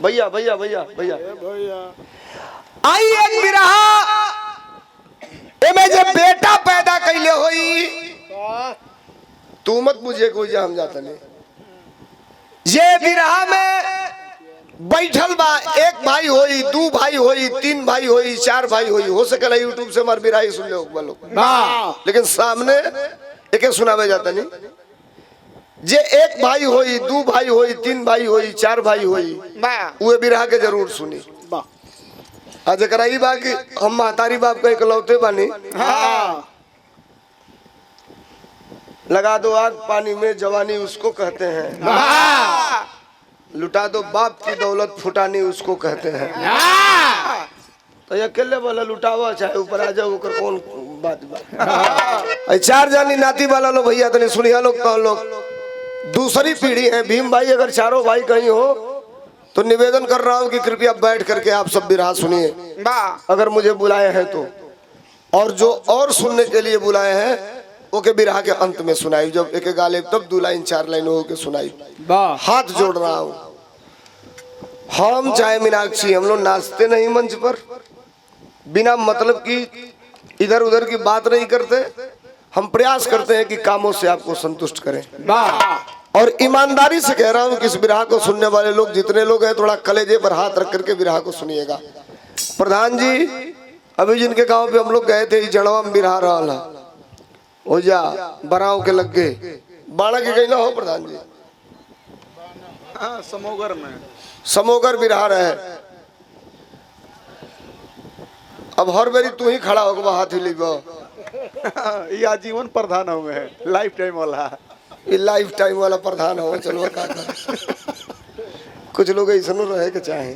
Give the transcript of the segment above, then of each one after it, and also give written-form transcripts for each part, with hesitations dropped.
भैया भैया भैया भैया आई एक बिरहा एमे जे बेटा पैदा कैले होई तू मत मुझे कोई जा हम जाता नहीं। ये बिरहा में बैठल बा एक भाई होई, दू भाई होई, तीन भाई होई, चार भाई होई, हो सकेला यूट्यूब से हमार बिरहा सुन ले बोलो, लेकिन सामने एक सुनावे जाता नहीं। जे एक भाई होई, दू भाई होई, तीन भाई होई, चार भाई होई, वो बिरहा के जरूर सुनी। आज कराई बा कि हम महतारी बाप का इकलौते बानी। लगा दो आग पानी में जवानी उसको कहते हैं, लुटा दो बाप की दौलत फुटानी उसको कहते हैं। तो ये अकेले वाला लुटावा चाहे ऊपर आ जाओ कर कौन बात बा। चार जानी नाती वाला लो भैया तनी सुनिया लोग तो लोग दूसरी पीढ़ी है। भीम भाई अगर चारों भाई कहीं हो तो निवेदन कर रहा हूँ कि कृपया बैठ करके आप सब बिरहा सुनिए, अगर मुझे बुलाए हैं तो। और जो और सुनने के लिए बुलाए हैं ओके बिरहा के अंत में सुनाई, जब एक गाले तब 2 लाइन 4 लाइन होके सुनाई। हाथ जोड़ रहा हूँ। हम चाहे मीनाक्षी हम लोग नाचते नहीं मंच पर, बिना मतलब की इधर उधर की बात नहीं करते। हम प्रयास करते हैं कि कामों से आपको संतुष्ट करें। और ईमानदारी से कह रहा हूँ कि इस बिरहा को सुनने वाले लोग जितने लोग हैं थोड़ा कलेजे पर हाथ रख करके बिरहा को सुनिएगा। प्रधान जी अभी जिनके गांव पे हम लोग गए थे जड़वा में बिरहा रहा हो जा बराव के लग गए बाणा के गई ना हो प्रधान जी। समोगर में समोगर बिरहा रहे। अब हर बारी तू ही खड़ा होगा हाथ ही लीबो। ये आजीवन प्रधान हुए है, लाइफ टाइम वाला। ये लाइफ टाइम वाला प्रधान हो। चलो का कुछ लोग ऐसा रहे के चाहे।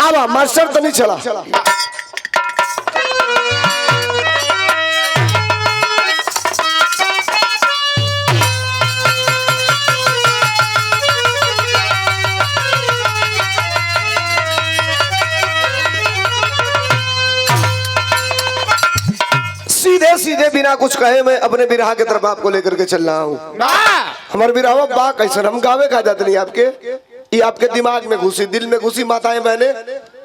अब मास्टर तो नहीं चला। सीधे सीधे बिना कुछ कहे मैं अपने बिरहा की तरफ आपको लेकर के चल रहा हूँ। हमारे बिरहा बा कैसे हम गावे का जाते नहीं आपके, ये आपके दिमाग में घुसी, दिल में घुसी। माताएं बहने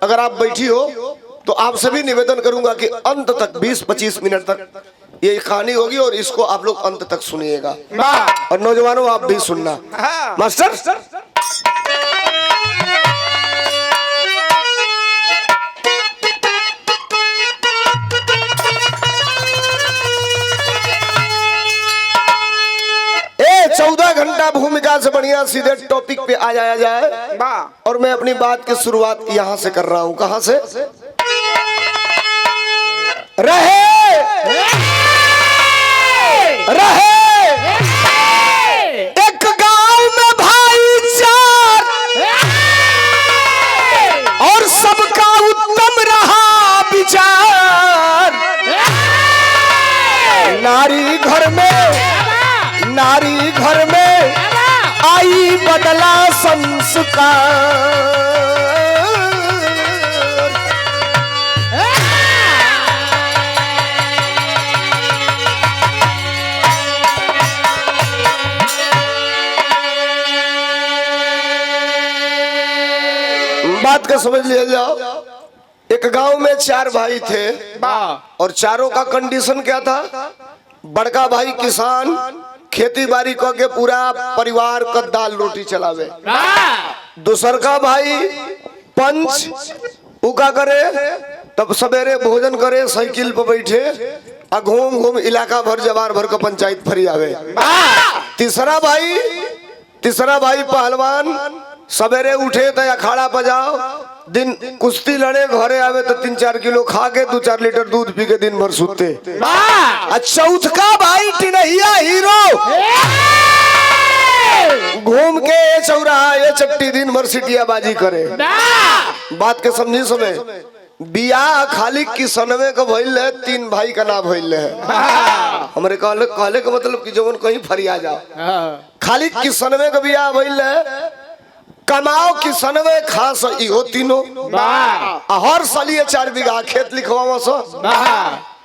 अगर आप बैठी हो तो आपसे भी निवेदन करूंगा कि अंत तक 20-25 मिनट तक ये कहानी होगी और इसको आप लोग अंत तक सुनिएगा। और नौजवानों आप भी सुनना। मास्टर ए 14 घंटा भूमिका से बढ़िया सीधे टॉपिक पे आ जाया जाए। और मैं अपनी बात की शुरुआत यहाँ से कर रहा हूँ। कहाँ से? रहे एक गांव में भाईचार और सबका उत्तम रहा विचार। नारी घर में आई बदला संस्कार। बात का समझ लिया जाओ। एक गांव में 4 भाई थे और चारों का कंडीशन क्या था? बड़का भाई किसान, खेती बाड़ी करके पूरा परिवार का दाल रोटी चलावे। दूसर का भाई पंच, उका करे तब सवेरे भोजन करे, साइकिल पर बैठे और घूम घूम इलाका भर जवार भर का पंचायत फरी आवे। तीसरा भाई पहलवान, सवेरे उठे तो अखाड़ा बजाओ, दिन कुश्ती लड़े, घरे आवे तो 3-4 किलो खा के 2-4 लीटर दूध पी के दिन भर सूते। चौथा भाई टिनहिया हीरो, घूम के चौराहा चट्टी दिन भर सिटिया बाजी करे। बात के समझी समय बियाह खाली किसनवे का भइल है, 3 भाई का नाम भइल है। हमारे कहले का मतलब कि जवन कहीं फरिया जाओ, खाली किसनवे का बियाह भइल है। कमाओ किसनवे खास इहो तीनों, हर साल 4 बीघा खेत लिखवा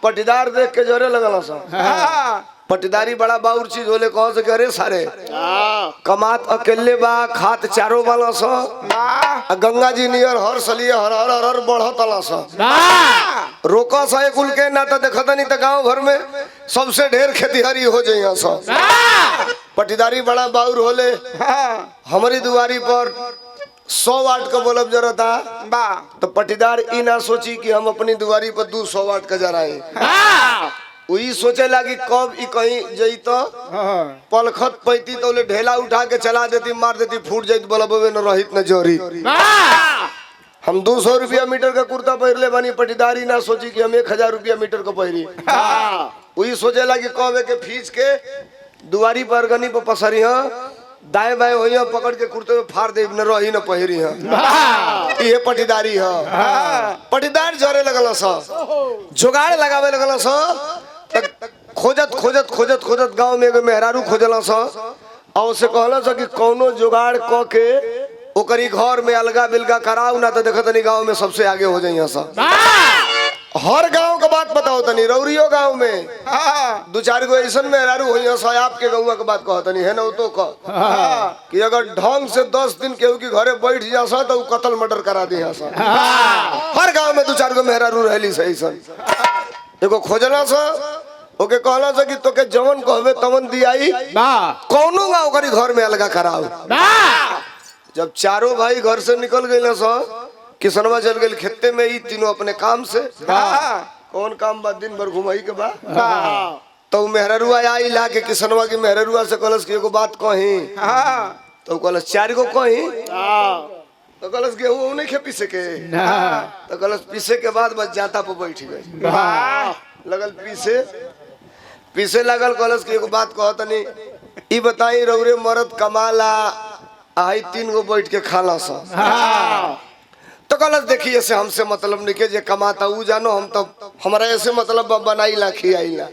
पटीदार देख के जोरे लगल पटीदारी बड़ा बाउर चीज होले कौन से करे सारे हाँ कमात अकेले बा खात चारो वाला स आ गंगा जी नियर हर सलिए हर हर हर हर बढ़त अला स रोका सा कुल के ना तो देखत नहीं तो गांव भर में सबसे ढेर खेतीहरी हो जाइया स पटीदारी बड़ा बाउर होले हमारी दुआरी पर 100 वाट का बल्ब जरता बा तो पटीदार ई ना सोची कि हम अपनी दुआरी पर 200 वाट का जराए वही सोचे लगी कब ई कहीं जई तो पलखत पैती तो ढेला उठा के चला देती मार देती फूट जाती बल्बे न रहित न जोरी हम 200 रुपया मीटर का कुर्ता पहरले बानी पटीदारी ना सोची कि हम 1000 रुपया मीटर का पहरी वही सोचे लगी कब के फीस के दुआरी पर गनी पर पसरी दाएं बाएं होइया पकड़ के कुर्ते में फाड़ दे न रही न पहिरी ये पटीदारी पटीदार जरे लगल जुगाड़ लगावे लगल खोजत खोजत खोजत खोजत गांव में एगो मेहरारू खोजल और से कहल कि कौनो जुगाड़ क के ओकरी घर में अलगा बिलगा कराऊ ना तो देखत नहीं गांव में सबसे आगे हो जाइए हर गांव का बात बताओ तनी रौरियो गांव में 2-4 गो ऐसा मेहरारू हो आपके गौवा के बात कहतनी है ना तो कि अगर ढंग से 10 दिन केहू की घरे बैठ जा तो कत्ल मर्डर करा दी हर गांव में 2-4 गो मेहरारू रहली से ऐसा एगो खोजला सा ओके कहला सा कि तोके जवन कहबे तवन दियाई कौनो गांव करी घर में अलगा कराओ जब चारों भाई घर से निकल गए सा किसनवा चल गए खेते में ही तीनों अपने काम से कौन काम बा दिन भर घुमाई के बा तो मेहरुआ आई ला के किसनवा की मेहरुआ से कहलस कि एगो बात कही तो कहलस 4 गो कही तो कहलस गेहूं नहीं खे पीसे के तो कहलस पीसे के बाद बस जाता पर बैठ गई लगल पीसे लगल कहलस कि एगो बात कहतनी ई बताई रौरे मर्द कमाला आई 3 गो बैठ के खाला सा तो कहलस देखिए ऐसे हमसे मतलब नहीं के जे कमाता ऊ जानो हम तो हमारा ऐसे मतलब बनाई ला खियाईला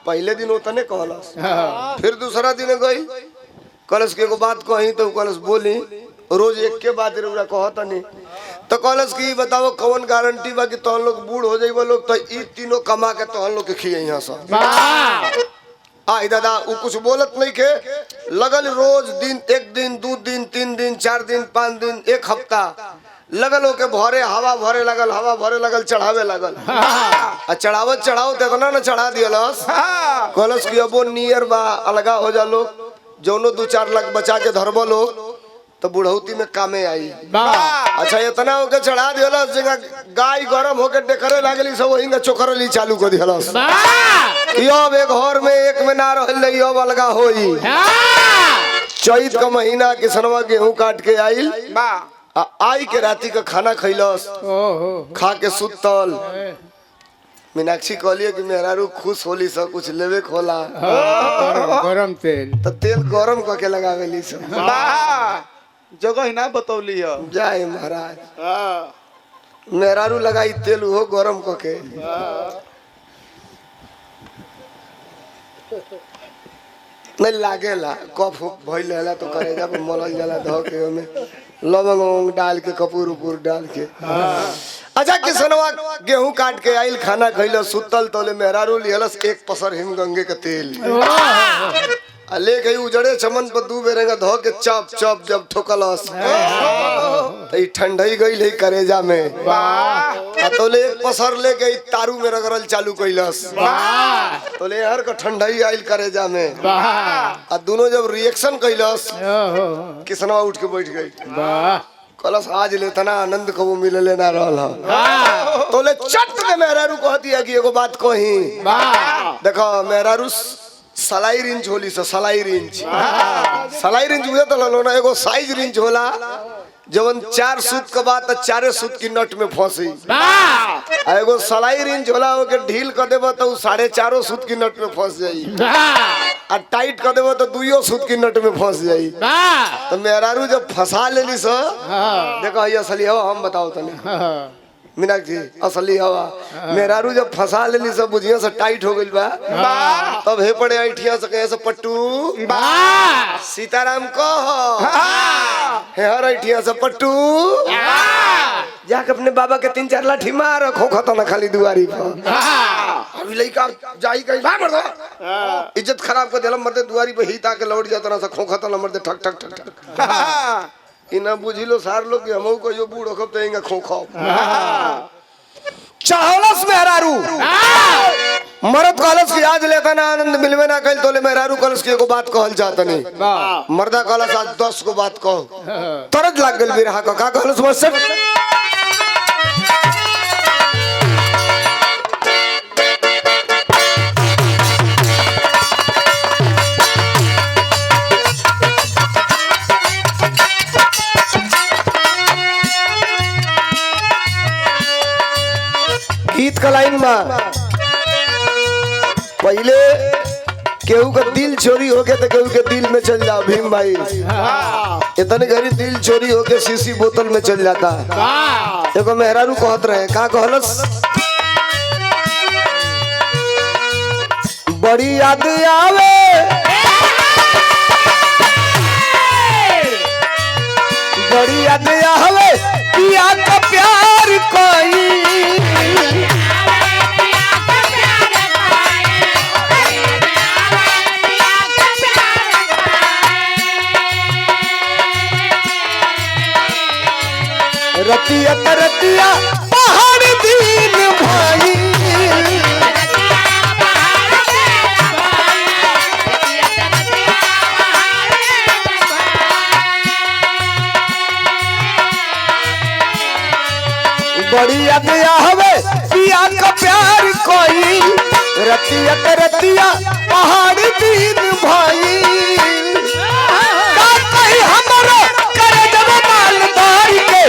पहले दिन उतने कहलस फिर दूसरा दिन गई कहलस के एगो बात कही तो कहलस बोली रोज एक के बात रउरा कहता नहीं तो कहलस कि बताओ कौन गारंटी बा कि तोहन लोग बूढ़ हो जाइबो लोग तो ई तीनों कमा के तोहन लोग के खियाई सब आई दादा ऊ कुछ बोलत नहीं के लगल रोज दिन 1 दिन 2 दिन 3 दिन 4 दिन 5 दिन 1 हफ्ता लगल हो के भरे हवा भरे लगल चढ़ावे लगल आ चढ़ावत चढ़ाओ इतना न चढ़ा दियलस कहलस कि अब नियर बा अलगा हो जा लोग जौनो 2-4 लाख बचा के धरबो लोग तो बुढ़ौती में कामे आई अच्छा इतना होके चढ़ा दियलस जगह गाय गरम होके डेकरे लागली सब वही चोखरली चालू कर दियलस अब एक घर में एक में ना रहल अब अलगा होई चैत का महीना किसनवा गेहूं काट के आइल आई के राती का खाना खैलस खा के सुतल मीनाक्षी कहलिए कि मेहरारू खुश होली सब कुछ लेवे खोला गरम तेल तो तेल गरम करके लगावेली सब जगह ना बतौली जाए महाराज मेहरारू लगाई तेल हो गरम करके नहीं लागेला कफ भइल रहेला तो करेजा पे मलल जाला धो के ओमे लवंग वंग डाल के कपूर उपूर डाल के अच्छा किसनवा गेहूं काट के आइल खाना खइल सुतल तोले मेहरारू लिहलस 1 पसर हिमगंगे के तेल ले गई उजड़े चमन पर 2 बेरेगा धो के चप चप जब ठोकलस तो ठंडई गई ले करेजा में तोले 1 पसर ले गई तारू में रगड़ल चालू कैलस तोले हर का ठंडई आइल करेजा में आ दोनों जब रिएक्शन कैलस किसनवा उठ के बैठ गई कलस आज ले तना आनंद कबो मिलले ना रहल तोले चट में मेहरारू कहती है कि एगो बात कही देखो मेहरारू सलाई रिंच होली से सलाई रिंच बुझे तो लो ना एगो साइज रिंच होला जवन 4 सूत के बाद 4 सूत की नट में फंसी एगो सलाई रिंच होला ओके ढील कर देबो तो 4.5 सूत की नट में फंस जाई आ टाइट कर देबो तो 2 सूत की नट में फंस जाई तो मेहरारू जब फंसा लेली स देखो ये असली हो हम बताओ तनी मीनाक्षी असली हवा मेहरारू जब फंसा लेली सब बुझिया से टाइट हो गइल बा तब हे पड़े ऐठिया से कहे से पट्टू सीताराम कह हे हर ऐठिया से पट्टू जाके अपने बाबा के 3-4 लाठी मार खोखा तो ना खाली दुआरी पर अभी लइका जाई कहीं भाग मर दो इज्जत खराब कर देला मरदे दुआरी पे ही ताके लौट जाता ना सा खोखा तो ना मरदे ठक ठक ठक ठक इना बुझिलो सार लोग कि हमहु को यो बूढ़ो खब तेंगा खोखा चाहलस मेहरारू मरद कलस की आज लेता ना आनंद मिलवे ना कल तोले मेहरारू कलस की एगो बात कहल जात नहीं मर्दा कलस आज 10 को बात कहो तरज लाग गेल बिरहा का कहलस मुझसे गीत का लाइन में पहले केहू का दिल चोरी हो गया तो केहू के दिल में चल जाओ भीम भाई इतने गरीब दिल चोरी हो के शीशी बोतल में चल जाता देखो मेहरारू कहत रहे का कहलस बड़ी याद आवे बड़ी याद आवे पिया का प्यार कोई रतिया तरतिया पहाड़ दीन भाई बड़ी याद आवे पिया का प्यार कोई रतिया तरतिया पहाड़ दीन भाई का कहीं हमारा करे जब मालदार के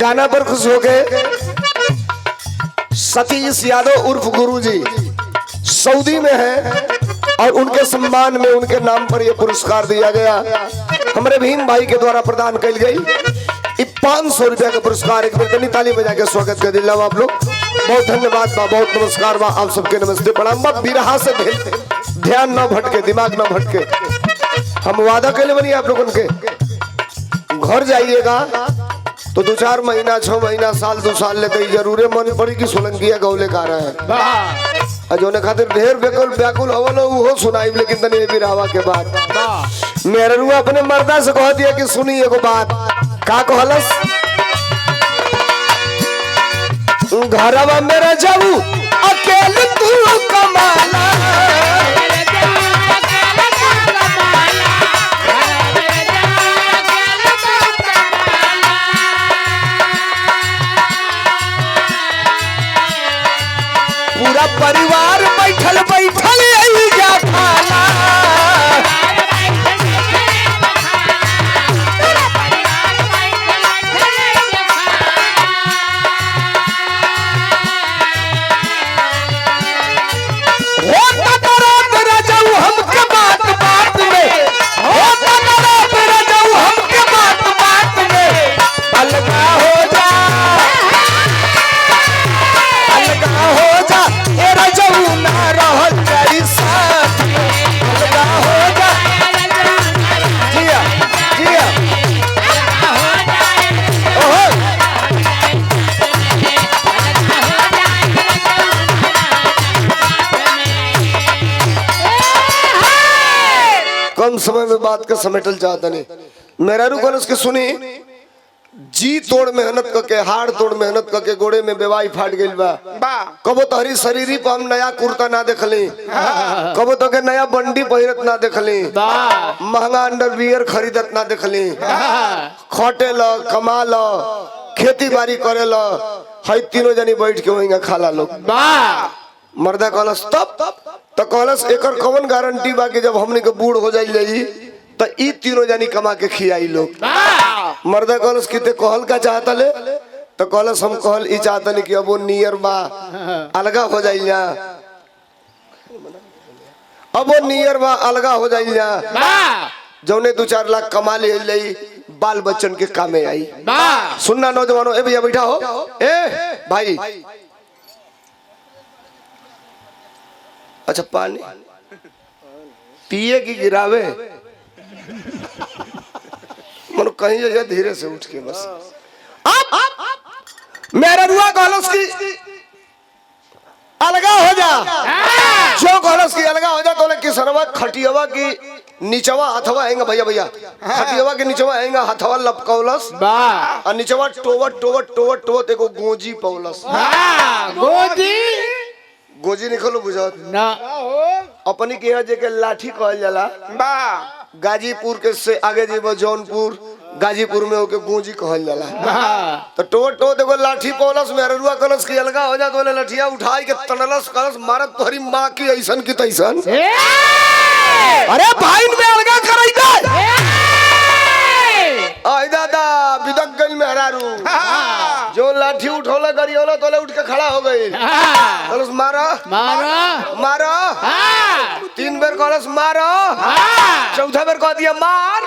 गाना पर खुश हो गए सतीश यादव उर्फ गुरुजी सऊदी में है और उनके सम्मान में उनके नाम पर यह पुरस्कार दिया गया हमारे भीम भाई के द्वारा प्रदान की गई 500 रुपया का पुरस्कार एक बार ताली बजा के स्वागत कर दिला आप लोग बहुत धन्यवाद बा बहुत नमस्कार बा आप सबके नमस्ते प्रणाम बा बिरहा से ध्यान न भटके दिमाग न भटके हम वादा कर ले बनी आप लोगों के घर जाइएगा तो 2-4 महीना 6 महीना साल 2 साल लेते जरूरे मन पड़ी कि सोलंकिया गौले का रहे जोने खातिर ढेर बेकुल व्याकुल हवल हो सुनाई लेकिन तने बिरहावा के बाद मेहरुआ अपने मर्दा से कह दिया कि सुनी एगो बात का कहलस घरवा मेरा जाऊ अकेले तू कमाला पूरा परिवार बैठल बैठल यही जा खाना होता तो रात रजाऊ हमके बात बात में होता तो रात रजाऊ हमके बात बात में अलगा हो जा ए रजाऊ ना रहल जाई साथ अलगा हो जा जिया जिया ओहो कम समय में बात का समेटल चाहता नहीं मेरा रुकन उसके सुनी जी तोड़ मेहनत करके हाड़ तोड़ मेहनत करके गोड़े में बेवाई फाट गई बा कबो तोहरी शरीरी पर हम नया कुर्ता ना देखली कबो तो के नया बंडी पहिरत ना देखली महंगा अंडरवियर खरीदत ना देखली खटे लो कमा लो खेती बाड़ी करे लो हई तीनों जनी बैठ के वहीं खाला लोग मर्दा कहलस तब तो कहलस एकर कौन गारंटी बा कि जब हमने के बूढ़ हो जाई तो ई तीनों जानी कमा के खियाई लोग। मर्दा कहलस किते कहल का चाहता ले तो कहलस हम कहल ई चाहता नहीं कि अब वो नियर बा अलगा हो जाई जा, अब वो नियर बा अलगा हो जाई जा, जौने 2-4 लाख कमा ले लई बाल बच्चन के कामे आई। सुनना नौजवानों, ए भैया बैठा हो, ए भाई अच्छा पानी पिए की गिरावे मनो कहीं जगह धीरे से उठ के बस। मेरा रुआ कहलस की अलगा हो जा, जो कहलस की अलगा हो जा तो किसनवा खटियावा की नीचवा हथवा आएगा भैया भैया खटियावा के नीचवा आएगा हथवा लपकौलस और नीचवा टोवट टोवट टोवट टोवट एगो गोजी पौलस। गोजी निकलो बुझात ना अपनी के यहाँ जेके लाठी कहल जाला, गाजीपुर के से आगे जेबो जौनपुर, गाजीपुर में ओके गोजी कहल जाला। तो टोट टोट एगो लाठी पौलस में रुआ कलस की अलगा हो जा तो लठिया उठाई के तनलस कलस मारत तोहरी माँ की ऐसन की तैसन। अरे भाई में अलगा कराई दे आई दादा बिदक गइल मेहरारू जो लाठी उठोला गरियोला तोले उठ के खड़ा हो गई। कलस मारो मारो मारो 3 बेर कलस मारो, चौथा बेर कह दिया मार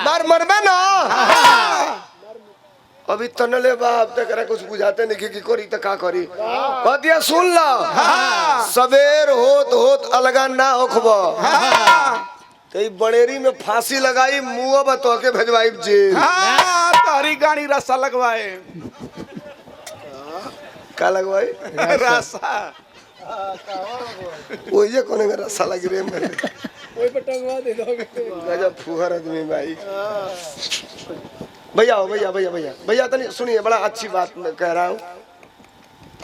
मार मरबे ना। अभी तनले बाप तक कुछ बुझाते नहीं कि करी तो का करी, कह दिया सुन लो सवेर होत होत अलगा ना होखबो कई बड़ेरी में फांसी लगाई मुआ बतो के भेजवाई जेल। तारी गाड़ी रस्सा लगवाए, का लगवाई रस्सा वही जे कोने का रस्सा लग रे मेरे ओए पटंगवा दे दोगे गजब फुहर आदमी भाई। भैया भैया भैया भैया भैया तनी सुनिए, बड़ा अच्छी बात मैं कह रहा हूँ,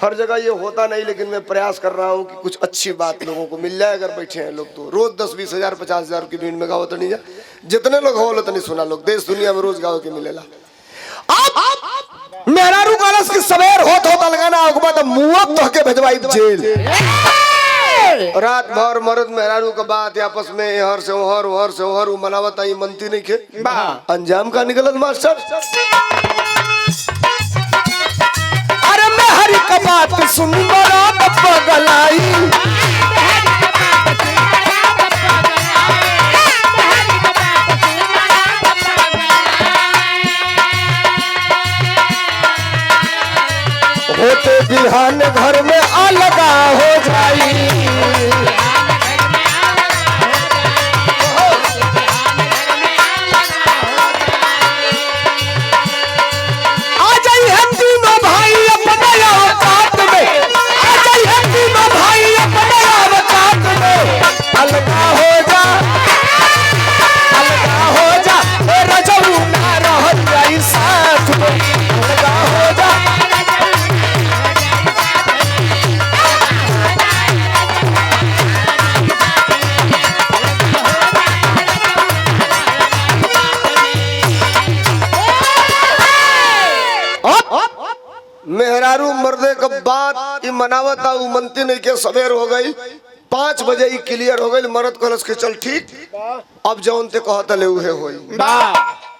हर जगह ये होता नहीं लेकिन मैं प्रयास कर रहा हूँ कि कुछ अच्छी बात लोगों को मिल जाए। अगर बैठे हैं लोग तो रोज 10-20 हजार 50 हजार की भीड़ में गाओ तो नहीं जा, जितने लोग हो तो नहीं सुना लोग देश दुनिया में रोज गाओ के मिलेला। अब मेहरारू कलस की सवेर होत लगाना होगा तो मुआ तो के भेजवाई जेल। रात भर मर्द मेहरारू का बात आपस में हर से ओहर मनावत आई मनती नहीं खे, अंजाम का निकलत मास्टर। अरे मैं हरी का बात सुन बड़ा पगलाई, होते बिहान घर में अलगा हो जाई। आ जाई हम तीनों भाई अपने औकात में, आ जाई हम तीनों भाई अपने औकात में, अलगा हो जा रजऊ ना रह जाई साथ में, अलगा हो जा। मेहरारू मर्दे का बात मनावत मनती नहीं के सवेर हो गई 5 बजे ही क्लियर हो गई। मर्द कलश के चल ठीक अब जौन ते कहता ले उहे होई।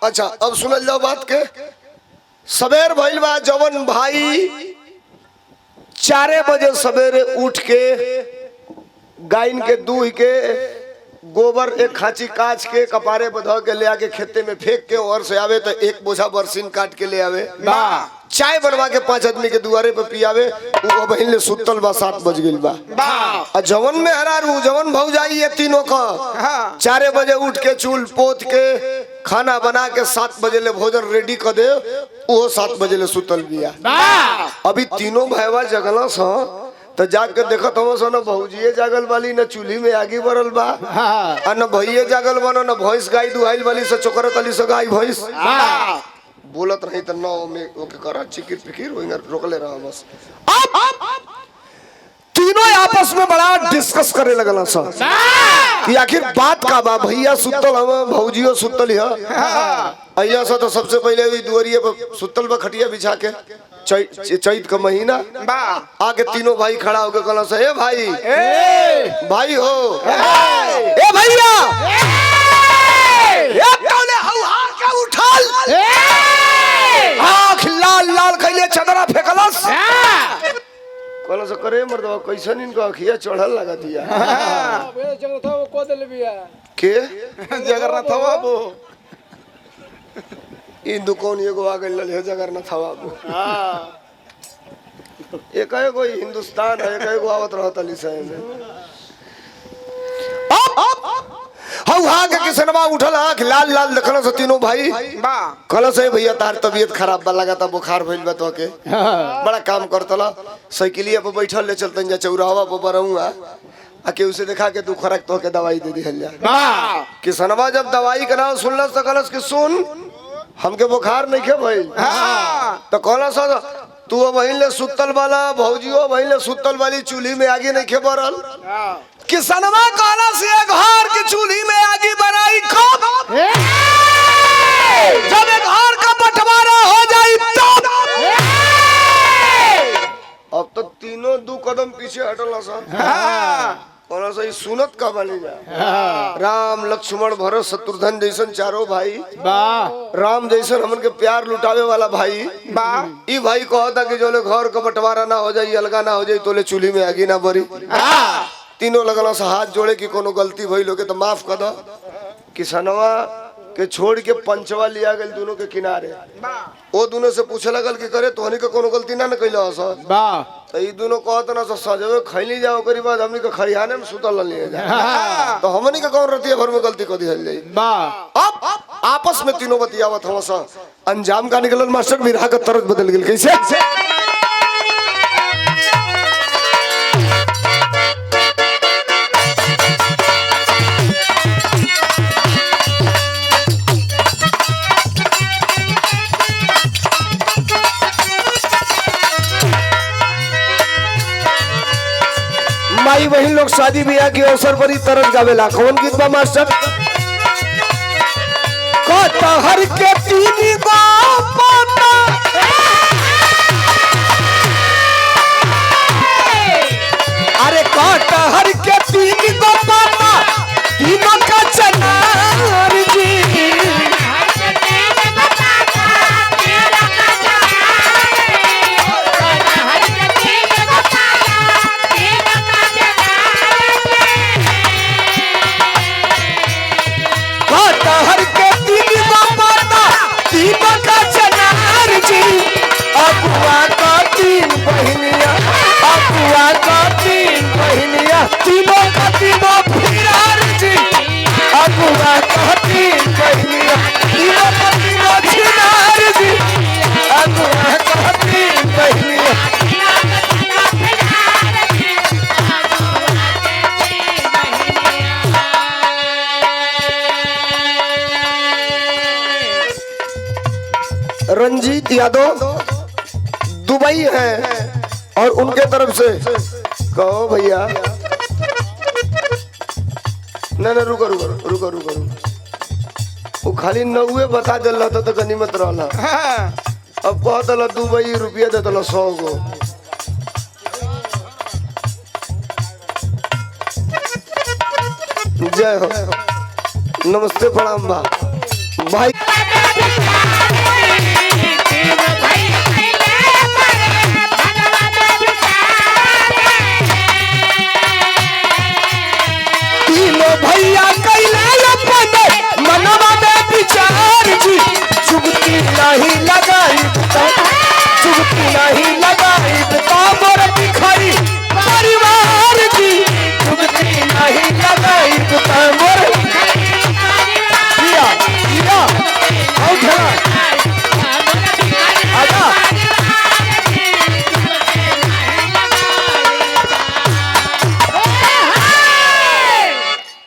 अच्छा अब सुनल जाओ बात के, सवेर भइल बा जवन भाई 4 बजे सवेरे उठ के गायन के दूह के गोबर एक खांची काच के कपारे बधा के ले आके खेते में फेंक के और से आवे तो एक बोझा बरसीन काट के ले आवे, चाय बनवा के 5 आदमी के दुआरे पे पियावे। वो बहिन ले सुतल बा 7 बज गइल बा। जवन में हरारू जवन भौजाई ये तीनों का 4 बजे उठ के चूल पोत के खाना बना के 7 बजे ले भोजन रेडी कर दे, वो 7 बजे ले सुतल बिया। अभी तीनों भैया जगला सा तो जाके देखत हम न भौजिए जागल वाली न चूल्ही में आगे बढ़ल बा, न भैये जागल बा न भैंस गाय दुहाइल वाली से चोकरत वाली से गाय भैंस बोलत रही तो नौ में ओके करा चिकिर फिकिर वहीं रोकले रहा बस। अब तीनों आपस में बड़ा डिस्कस करे लगल सा कि आखिर बात का बा। भैया सुतल हम भौजियो सुतल है अहिया सा तो सबसे पहले भी दुआरिये पर सुतल बा खटिया बिछा के चैत का महीना आगे तीनों भाई खड़ा होकर कहला से भाई भाई हो ए भैया मर्दवा कैसन इनका अखिया चढ़ल लगा दिया मेरे जगह था वो को दे बिया के जगन्नाथ बाबू इन दुकान एगो आ गइल है जगन्नाथ बाबू एक एगो हिंदुस्तान है एक एगो आवत रहत अली साहब हौ हा के किसनवा उठल आंख लाल लाल देखल से तीनों भाई बा कहल से भैया तार तबीयत खराब बा लगा था बुखार भइल बा तो के बड़ा काम करतला साइकिलिया पे बैठल ले चलतन जा चौराहा पे बरहुआ आ के उसे देखा के तू खरक तो के दवाई दे दिहल जा किसनवा जब दवाई का नाम सुनल तो कहलस कि सुन हमके बुखार नहीं के भइल तो कहलस तू वहींले सुतल वाला भौजियो वहींले सुतल वाली चूल्ही में आगे नहीं के बरल किसनवा कहला से घर की चूल्ही में आगे बनाई कब जब घर का बंटवारा हो जाए तब अब तो तीनों दो कदम पीछे हटल कहला से सुनत का बनी जा राम लक्ष्मण भरत शत्रुघ्न जैसन चारों भाई राम जैसन हमन के प्यार लुटावे वाला भाई ई भाई कहता कि जोले घर का बंटवारा ना हो जाए अलगा ना हो जाए तोले चूल्ही में आगी ना बरी तीनों लगल से हाथ जोड़े की कोनो गलती भइल हो के तो माफ कर दो किसनवा के छोड़ के पंचवा लिया गल दोनों के किनारे वो दोनों से पूछे लगल कि करे तोहनी के कोनो गलती ना कैल तो ई दोनों कहत ना सजवे खैली जाओ करी बाद हमनी के खरियाने में सुतल लिए जा तो हमनी के कौन रतिया भर में गलती कर दिहल जाई अब आपस में तीनों बतियावत हम सा अंजाम का निकलल मास्टर विरहा का तरज बदल गेल कैसे माई वही लोग शादी ब्याह के अवसर पर ही तरस गावेला कौन गीत बा मास्टर कटहर के तीन गो पाता अरे कटहर के तीन गो पाता तीनों का चनार जी तीनों का तीनों फिरार जी अगुआ का तीन बहनिया तीनों का तीनों छिनार जी अगुआ का तीन बहनिया रंजीत यादव दुबई है और उनके तरफ से कहो भैया ना रुको रुको रुको रुको वो खाली नौवे बता दिल रहा तो गनीमत रहला अब कह दिल दुबई रुपया दे दिल 100 गो जय हो नमस्ते प्रणाम बा भाई भैया कैला अपने मनवा में विचार जी चुगती नहीं लगाई चुगती नहीं लगाई मोर भिखारी परिवार जी चुगती नहीं लगाई मोर आजा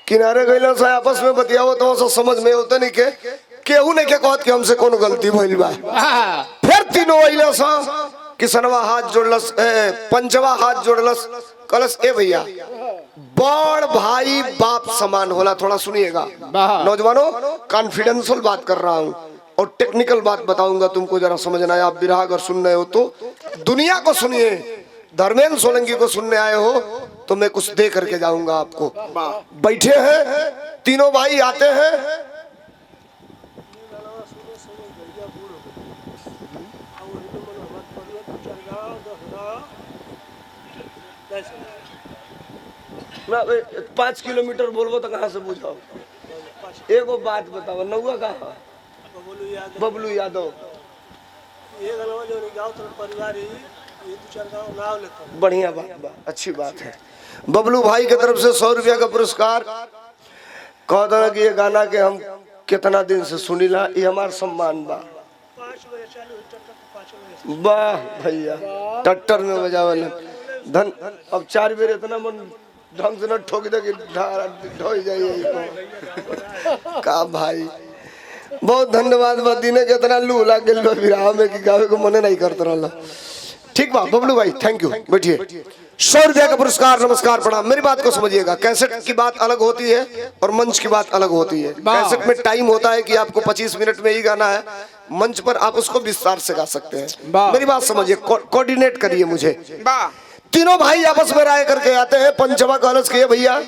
किनारे गइलो से आपस में बतियाओ तो सब समझ में होता नहीं के केहू ने के कहत कि हमसे कोनो गलती भइल बा फिर तीनों अइलो सा किसनवा हाथ जोड़लस पंचवा हाथ जोड़लस कलस ए भैया बड़ भाई बाप समान होला थोड़ा सुनिएगा नौजवानों कॉन्फिडेंशियल बात कर रहा हूँ और टेक्निकल बात बताऊंगा तुमको जरा समझना है आप विराग और सुन रहे हो तो दुनिया को सुनिए धर्मेंद्र सोलंकी को सुनने आए हो तो मैं कुछ दे करके जाऊंगा आपको बैठे हैं तीनों भाई आते हैं ना 5 किलोमीटर बोलबो तो कहाँ से बुझाओ। एगो बात बताओ, नौवा कहाँ? बबलू यादव। बढ़िया बात बा, अच्छी बात है। बबलू भाई की तरफ से 100 रुपया का पुरस्कार। कह दो कि ये गाना के हम कितना दिन से सुनीला, ये हमार सम्मान बा। वाह भैया, टट्टर में बजावल धन। अब 4 बेर इतना मन ढंग से न ठोक दे कि ढोई जाइए का भाई। बहुत धन्यवाद बा। दिने के इतना लू लाग गेल विराह में कि गावे को मने नहीं करत रहला। ठीक बा बबलू भाई, थैंक यू, बैठिए। 100 रुपया का पुरस्कार। नमस्कार, प्रणाम। मेरी बात को समझिएगा, कैसेट की बात अलग होती है और मंच की बात अलग होती है। कैसेट में टाइम होता है कि आपको 25 मिनट में ही गाना है, मंच पर आप उसको विस्तार से गा सकते हैं। मेरी बात समझिए, कोऑर्डिनेट करिए मुझे। तीनों भाई आपस में राय करके आते हैं। पंचवा कॉलेज के भैया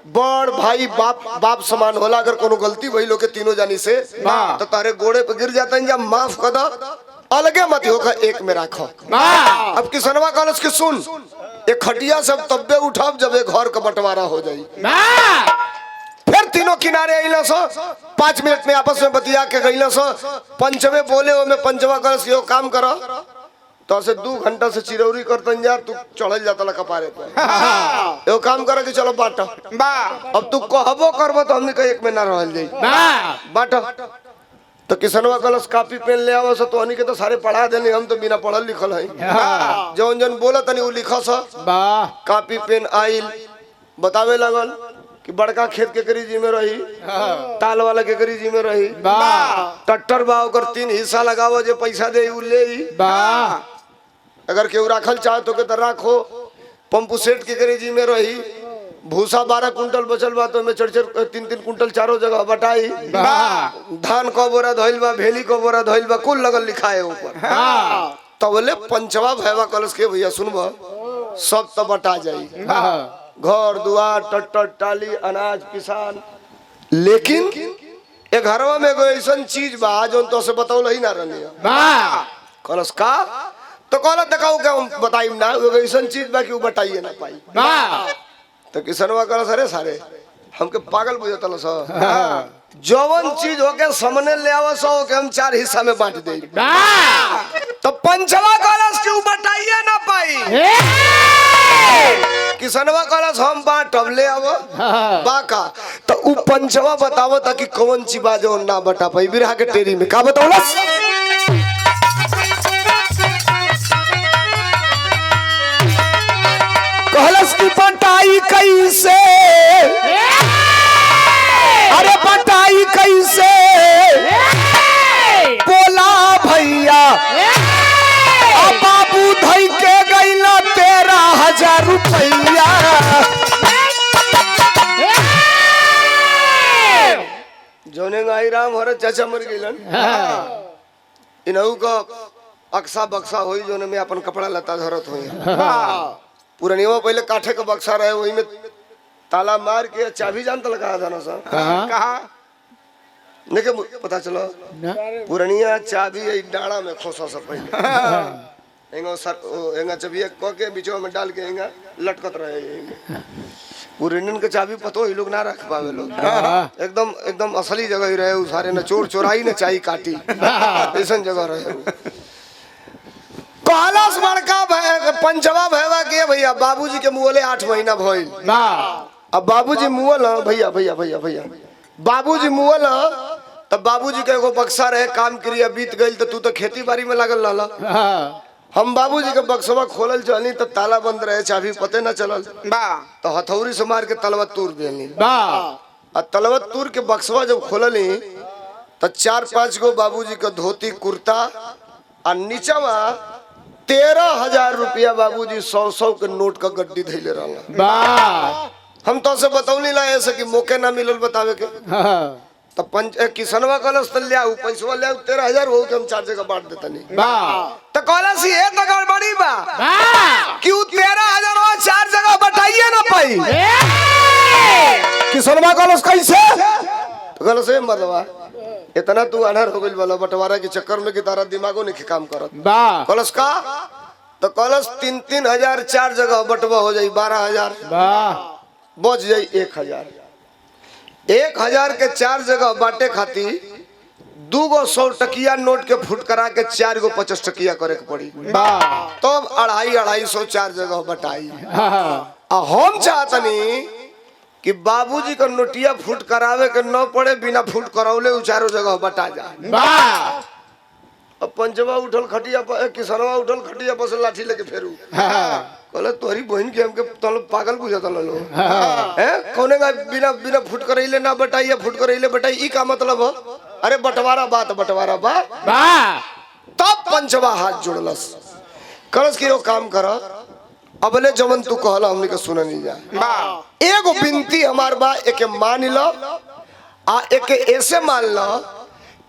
बड़ भाई बाप समान होला। अगर कोनो गलती भई लोग के तीनों जानी से तो तारे गोड़े पे गिर जाते हैं, या माफ कर दो, अलगे मत होगा, एक में रखो। अब किसनवा कॉलेज के सुन, एक खटिया सब तब्बे उठाब जब एक घर का बंटवारा हो जाई। फिर तीनों किनारे अइला सो 5 मिनट में आपस में बतिया के गइला सो। पंचवे बोले ओ में पंचवा कॉलेज के काम करो तो से 2 घंटा से चिरौरी करतन यार, तू चढ़ल जाता ला कपारे पे। एगो काम करे कि चलो बाटा। अब तू कहबो करबो तो हमनी के एक में ना रहल जाई। बाटा तो किसनवा कलश कापी पेन ले आवस तो हनी के तो सारे पढ़ा देनी, हम तो बिना पढ़ल लिखल है। जौन जन बोला तनी उ लिखस। कापी पेन आइल बतावे लगल कि बड़का खेत के करी जी में रही, ताल वाला के करी जी में रही। ट्रैक्टर बा ओकर 3 हिस्सा लगावो, जे पैसा दे उ ले। अगर केहू राखल चाहे तो के त राखो। पंपू सेट के करी जी में रही। भूसा 12 कुंटल बचल बा तो में 3-3 कुंटल चारों जगह बटाई। धान को बोरा धइल बा, भेली को बोरा धइल बा, कुल लगल लिखाए ऊपर। तो बोले पंचवा भैवा कलश के भैया सुनबो, सब तो बटा जाई, घर दुआर टट्टर टाली अनाज किसान। लेकिन एक घरवा में एगो ऐसा चीज बा जो तो से बतौल ही ना रहनी कलश का। तो कहला देखाऊ के हम बताई ना, एगो ऐसा चीज बा कि उ बताइए ना पाई। तो किसनवा कलश अरे सारे हमके पागल बुझतल सो। जवन चीज होके सामने ले आवस हो के हम 4 हिस्सा में बांट दे। तो पंचवा कलश के उ बताइए ना पाई। किसनवा कलश हम बांटब ले आव बाका। तो उ पंचवा बतावो ताकि कौन ची बाजो ना बता पाई। बिरहा के टेरी में का बतावलस, कहलस की बटाई कैसे, अरे बटाई कैसे बोला भैया। अब बाबू धई के गइला 13,000 रुपया। जोने गाई राम हरे चाचा मर गइलन, इनहु का अक्सा बक्सा होई जोने में अपन कपड़ा लता धरत होई। पुरानिया पहले काठे का बक्सा रहे, वही में ताला मार के चाबी जानता लगा था ना सर। कहा नहीं पता चलो पुरानिया चाबी डाड़ा में खोसा सब पहले एंगा सर एंगा चाबी क के बीचो में डाल के एंगा लटकत रहे। पुरानियन के चाबी पतो ही लोग ना रख पावे लोग। एकदम एकदम असली जगह ही रहे, सारे न चोर चोराई न चाई काटी, ऐसा जगह रहे। कहलस बड़का पंचवा भैया के भैया बाबूजी के मुहले 8 महीना भइल। अब बाबूजी मुहल भैया भैया भैया भैया बाबूजी मुहल तब बाबूजी के एगो बक्सा रहे, काम क्रिया बीत गई तो तू तो खेती बाड़ी में लागल रहला। हम बाबूजी के बक्सवा खोलल चलनी तो ताला बंद रहे, चाबी पते न चलल। तो हथौड़ी से मार के तलवत तूर देनी। तलवत तूर के बक्सवा जब खोलनी तो 4-5 गो बाबूजी का धोती कुर्ता और नीचवा 13,000 रुपया बाबूजी 100 के नोट का गड्डी धैले रहला। हम तो से बतौनी ला ऐसे कि मौके ना मिलल बतावे के। तो किसनवा कलश तो ले आऊ पैसा ले आऊ 13,000 हो के हम 4 जगह बांट देता नहीं। तो कलश ये तो गड़बड़ी बा कि 13,000 और 4 जगह बटाइए ना पाई। किसनवा कलश कैसे? तो कलश ये मतलब इतना तू अनहर हो गइल वाला बंटवारा के चक्कर में कि तारा दिमागो नहीं काम करत। कलश का तो कलश 3-3 हजार 4 जगह बंटवा हो जाई 12,000। बच जाई 1000। 1000 के 4 जगह बांटे खाती 2 गो 100 टकिया नोट के फुट करा के 4 गो 50 टकिया करे के पड़ी। तब 250-250 4 जगह बटाई। हम चाहतनी कि बाबूजी का नोटिया फुट करावे के न पड़े, बिना फुट करावले उ चारों जगह बटा जा। अब पंचवा उठल खटिया पर, किसनवा उठल खटिया पर से लाठी लेके फेरू। कहले तोहरी बहन के हमके तल पागल बुझाता लो हैं। कौने का बिना बिना फुट करैले ना बटाइए, फुट करैले बटाई, ई का मतलब हो? अरे बंटवारा बात तब पंचवा हाथ जोड़लस। करस कि वो काम कर, अबले जमन तू कहला हमनी के सुन नहीं जा। एगो बिनती हमार बा, एके मान लो आ एके ऐसे मान लो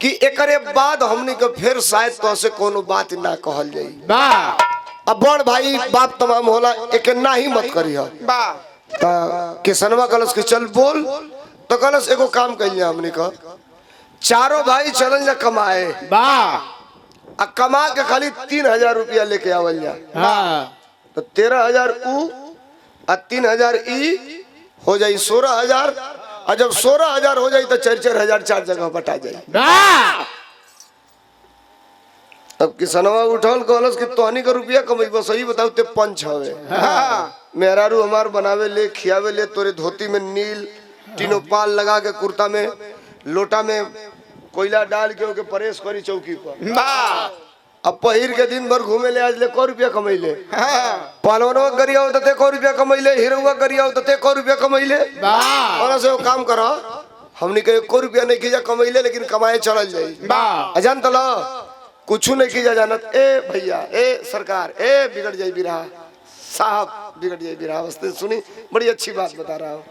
कि एकरे बाद हमनी के फिर शायद तो से कोनो बात ना कहल जाई। अब बड़ भाई बाप तमाम होला, एके ना ही मत करिह। किसनवा कलश के चल बोल, तो कलश एगो काम कइल हमनी का, चारों भाई चलन जा कमाए। आ कमा के खाली 3000 रुपया लेके आवल जा। तो 13000 ऊ आ 3000 ई हो जाई 16000। और जब 16000 हो जाई तो 4-4000 4 जगह बटा जाई। अब किसनवा उठल कहलस कि तोहनी का रुपया कमैबो, सही बताऊ ते पंच हवे। मेहरारू हमार बनावे ले, खियावे ले, तोरे धोती में नील तीनों पाल लगा के, कुर्ता में लोटा में कोयला डाल के ओके परेश करी चौकी पर। अब पहिर के दिन भर घूमे ले, आज ले को रुपया कमैले। पहलवानवा गरिया हो ते को रुपया कमैले, हीरोवा गरिया हो ते को रुपया कमैले। और से वो काम करो, हमनी के 1 रुपया नहीं कीजा कमैले, लेकिन कमाए चलल जाई। अजान तला कुछ नहीं कीजा जानत। ए भैया, ए सरकार, ए बिगड़ जाई बिरहा साहब, बिगड़ जाई बिरहा। वस्ते सुनी, बड़ी अच्छी बात बता रहा हूँ।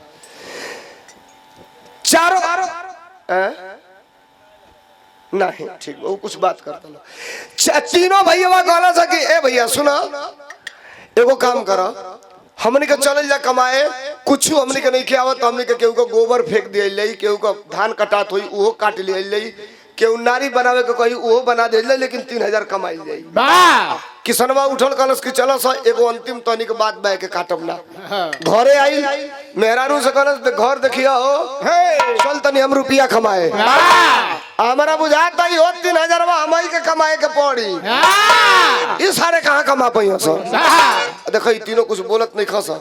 चारों नहीं ठीक, वो कुछ बात करता लो। तीनों भैया कहला था कि ए भैया सुना, एगो काम करो, हमनी के चल जा कमाए, कुछ हमनी के नहीं खियावत, हमनी के केहू को गोबर फेंक दिए, केहू को धान कटात हुई उहो काट लिए, केहू नारी बनावे के कही उहो बना दे, लेकिन 3000 कमाई जाई। किसनवा उठल कलश की चलो सा एगो अंतिम तनिक बात बह के काटब ना। घरे आई मेहरारू से कलश घर देखिया हो, चल तनी हम रुपया कमाए। हमारा बुझाता ही हो 3000 हमारी के कमाए के पड़ी। ये सारे कहाँ कमा पाई सर? देखो ये तीनों कुछ बोलत नहीं खसा।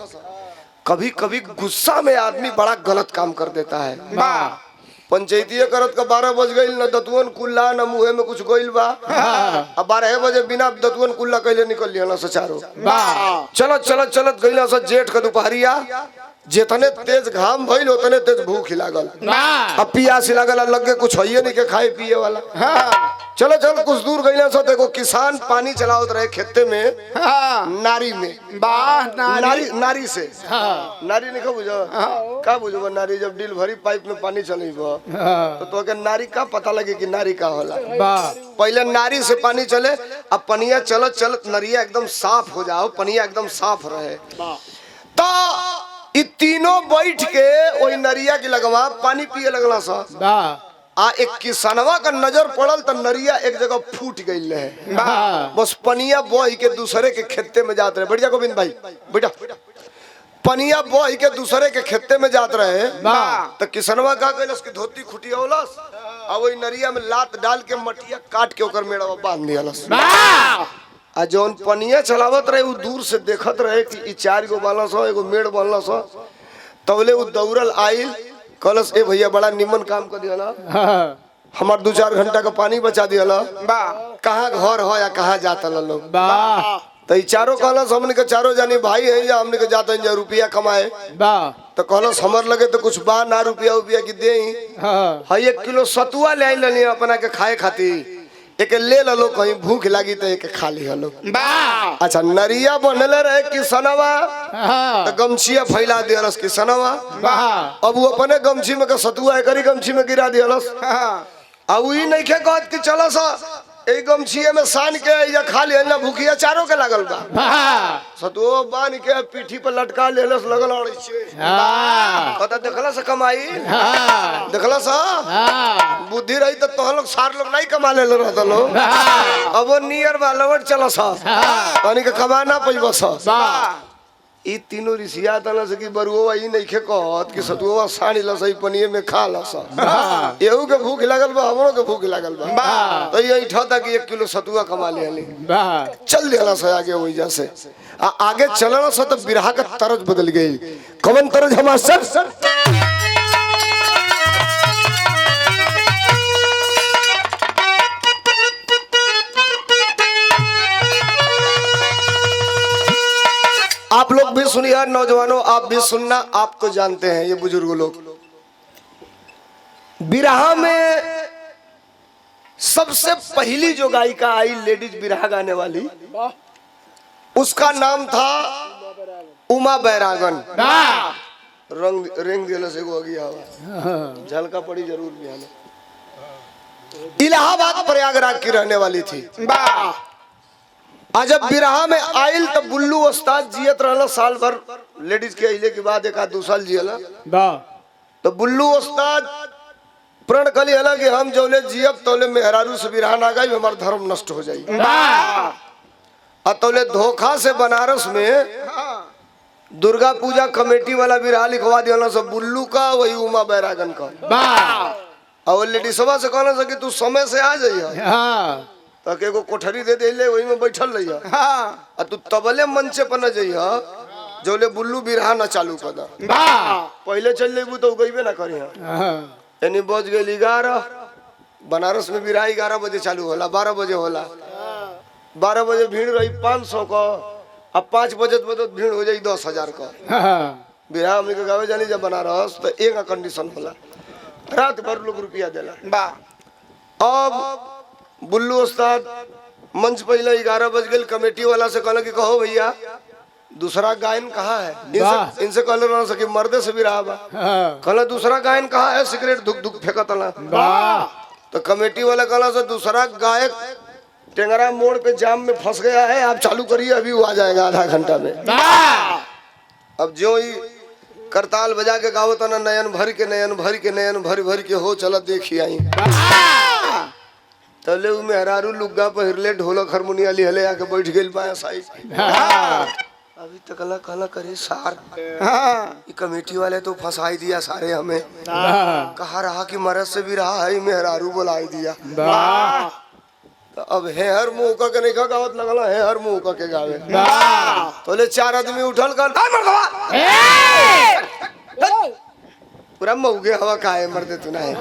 कभी कभी गुस्सा में आदमी बड़ा गलत काम कर देता है। पंचायतीय करत का 12 बज गई, न दतवन कुल्ला न मुहे में कुछ गोइल बा। अब 12 बजे बिना दतवन कुल्ला कहले निकल लिया ना सचारो। चलत गईला सा जेठ का दोपहरिया, जितने तेज घाम भइल उतने तेज भूख लागल। अब पियास लागल, लगे कुछ है नहीं के खाए पिए वाला। चलो कुछ दूर गईला सा देखो किसान पानी चलावत रहे खेते में, नारी में। नारी से नारी नहीं बुझो का बुझो, नारी जब डील भरी पाइप में पानी चलेबो तो के नारी का पता लगे कि नारी का होला। पहले नारी से पानी चले, अब पनिया चलत नरिया एकदम साफ हो जाओ, पनिया एकदम साफ रहे। तो ये तीनों बैठ के वही नरिया की लगवा पानी पिए लगला सा। आ एक किसनवा का नजर पड़ल तो नरिया एक जगह फूट गई है। बस पनिया बोही के दूसरे के खेते में जात रहे। बढ़िया गोविंद भाई बेटा, पनिया बोही के दूसरे के खेते में जात रहे। तो किसनवा का कहलस कि धोती खुटिया होलस, आ वही नरिया में लात डाल के मटिया काट के ओकर मेड़वा बांध दियालस। आ जौन पनिया चलावत रहे उ दूर से देखत रहे कि ई 4 गो बालस हो, एगो मेड़ बनलस हो। तबले उ दौड़ल आइल, कहलस ए भैया बड़ा निमन काम कर दिया, हमार 2-4 घंटा का पानी बचा दिया। कहाँ घर हो या कहाँ जाता लोग? तो चारों कहलस हमने के चारों जानी भाई है या हमने के जाते हैं रुपया कमाए। तो कहलस हमर लगे तो कुछ बा ना रुपया की दे। 1 किलो सतुआ ले आई अपना के खाए खातिर, एक ले लो कहीं भूख लगी तो एक खा ली हलो। अच्छा नरिया बनले रहे किसनवा, तो गमछिया फैला दियलस किसनवा। अब वो अपने गमछी में का सतुआ करी गमछी में गिरा दियलस। अब वही नहीं खे कहत कि चलो सा ए गमछिए में सान के या खा ले ना, भूखिया चारों के लागल बा। सतुआ बांध के पीठी पर लटका लेलस, लगल पता देखला से कमाई, देखला सा बुद्धि रही तो तोह लोग 4 लोग नहीं कमा ले रहता लोग। अब वो नियर बा लवट चला सा, यानी के कमा ना पैबा सा। ई तीनों ऋषिया तना से कि बरुआ ई नहीं खे कहत कि सतुआ साड़ी लसई पनिए में खा लस एहू के भूख लागल बा हमरो के भूख लागल बा तो ये ठता कि 1 किलो सतुआ कमा ले चल देला से आगे वही जैसे आगे चलना से तो बिरहा का तरज बदल गई कवन तरज हमार सर आप लोग भी सुनिए नौजवानों, आप भी सुनना, आप तो जानते हैं ये बुजुर्ग लोग बिरहा में सबसे पहली जो गायिका आई लेडीज बिरहा गाने वाली उसका नाम था उमा बैरागन। रंग रेंग दिला से को गया झलका पड़ी जरूर भी इलाहाबाद प्रयागराज की रहने वाली थी। आज जब बिरहा में आयल तब बुल्लू उस्ताद जियत रहला साल भर लेडीज के अइले के बाद 1-2 साल जियला तो बुल्लू उस्ताद प्रण कली हला कि हम जौले जियब तौले मेहरारू से बिरहा ना गाई हमार धर्म नष्ट हो जाई। तौले धोखा से बनारस में दुर्गा पूजा कमेटी वाला बिरहा लिखवा दिया सब बुल्लू का वही उमा बैरागन का और लेडीज सभा से कहना कि तू समय से आ जाइए ताकि एगो कोठरी दे दे वही में बैठल रही तू तबले मंचे पर न जइहा जौले बुल्लू बिरहा न चालू कर दा पहले चल लेबू तो गईबे ना करी यानी बज गई 11 बनारस में बिरहा 11 बजे चालू होला 12 बजे होला 12 बजे भीड़ रही 500 का अब 5 बजे भीड़ हो जाई 10,000 का बिरहा हमने के गावे जानी जब बनारस तो एक कंडीशन होला रात भर लोग रुपया देला अब बुल्लू उस्ताद मंच पहले 11 बज गए कमेटी वाला से कहला कि कहो भैया दूसरा गायन कहाँ है इनसे कहले रहा सके मर्दे से भी रहा बा कहला दूसरा गायन कहाँ है सिगरेट धुक धुक फेंकतला तो कमेटी वाला कहला से दूसरा गायक टेंगरा मोड़ पे जाम में फंस गया है आप चालू करिए अभी वो आ जाएगा आधा घंटा में। अब जो ही करताल बजा के गावत ना नयन भर के हो चल देखी आई तले उ मेहरारू लुग्गा पहिरले ढोलक हारमोनिया लिहले आके बैठ गेल बाया साइड अभी तक कला करे सार ये कमेटी वाले तो फंसाई दिया सारे हमें कहा रहा कि मरद से भी रहा है मेहरारू बुलाई दिया तो अब है हर मुंह के नहीं गावत लगला है हर मुंह के गावे तोले 4 आदमी उठल कर पूरा मऊगे हवा का है मर्दे तू नहीं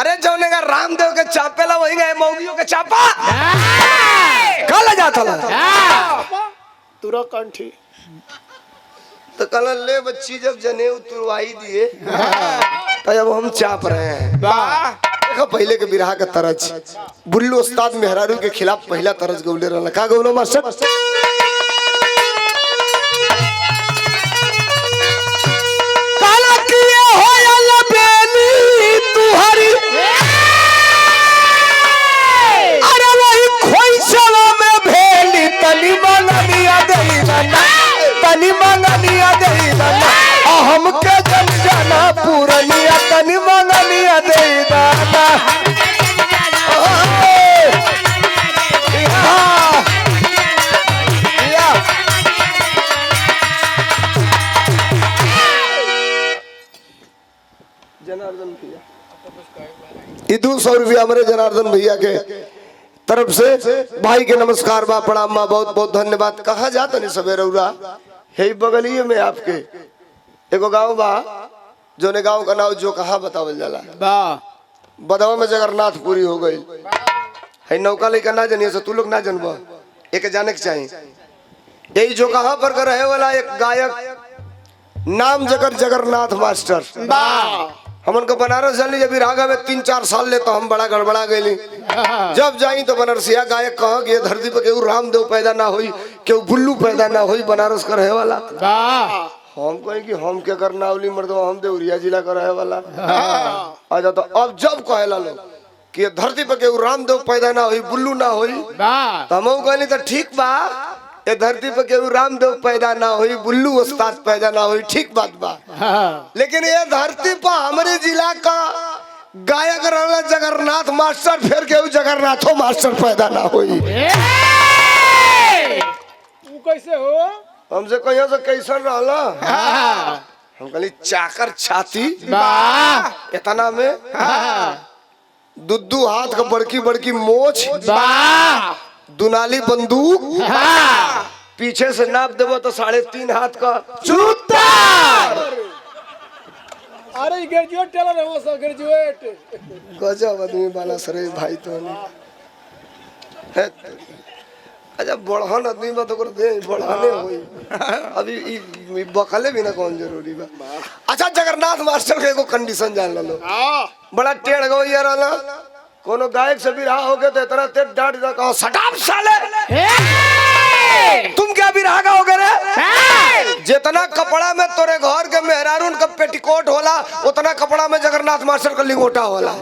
अरे जौने का रामदेव के चापेला वही गए मऊगियों के चापा काला जाता तुरा कंठी तो कल ले बच्ची जब जनेऊ तुरवाई दिए तो जब हम चाप रहे हैं देखो पहले के बिरहा का तरज बुल्लू उस्ताद मेहरारू के खिलाफ पहला तरज गौले रहला का गौलो मास्टर तनी मंगनिया दे दाना हमके जन जाना पूरनिया तनी मंगनिया दे दाना जनार्दन भैया ये 200 रुपया हमारे जनार्दन भैया के तरफ से भाई के नमस्कार बा प्रणाम बा बहुत बहुत धन्यवाद। कहा जाता नहीं सवेरे उरा है बगलिए में आपके एगो गांव बा जो ने गांव का नाम जो कहा बतावल जाला बदवा में जगन्नाथपुरी हो गई है नौका लेकर ना जानिए से तू लोग ना जानबो एक जाने के चाहिए यही जो कहा पर कर रहे वाला एक गायक नाम जगर जगन्नाथ मास्टर हमन को बनारस जानी जब रागा में 3-4 साल ले तो हम बड़ा गड़बड़ा गए जब जाई तो बनारसिया गायक कहा कि धरती पर केहू रामदेव पैदा ना हुई केहू बुल्लू पैदा ना हुई बनारस का रहे वाला हम कहे कि हम क्या करना उली मर्दवा हम देवरिया जिला का रहे वाला अच्छा तो अब जब कहेला लोग कि धरती पर केहू रामदेव पैदा ना हुई बुल्लू ना हुई तो हम कहली तो ठीक बा ये धरती पर केहू रामदेव पैदा ना हुई बुल्लू उस्ताद पैदा ना हुई ठीक बात बा लेकिन ये धरती पर हमारे जिला का गायक रहना जगन्नाथ मास्टर फिर केहू जगन्नाथो मास्टर पैदा ना हुई कैसे हो हमसे कहिया से कैसन रहला हम कहली चाकर छाती इतना में दुद्दू हाथ का बड़की बड़की मोछ दुनाली बंदूक पीछे से नाप देबो तो 3.5 हाथ का जूता। अरे ग्रेजुएट टेलर है वो सब ग्रेजुएट। गजब आदमी बाला सरे भाई तो है। अच्छा बढ़हन आदमी बा तो कर दे बढ़ाने होई अभी ई बखले भी ना कौन जरूरी बा। अच्छा जगन्नाथ मास्टर के एगो कंडीशन जान लो बड़ा टेढ़ गवैया रहला कोनो गायक से बिरहा हो गए तो इतना तेज डांट जा कहो सटाप साले तुम क्या बिरहा गाओगे रे। जितना कपड़ा में तोरे घर के मेहरारून का पेटीकोट होला उतना कपड़ा में जगन्नाथ मास्टर का लिंगोटा होला।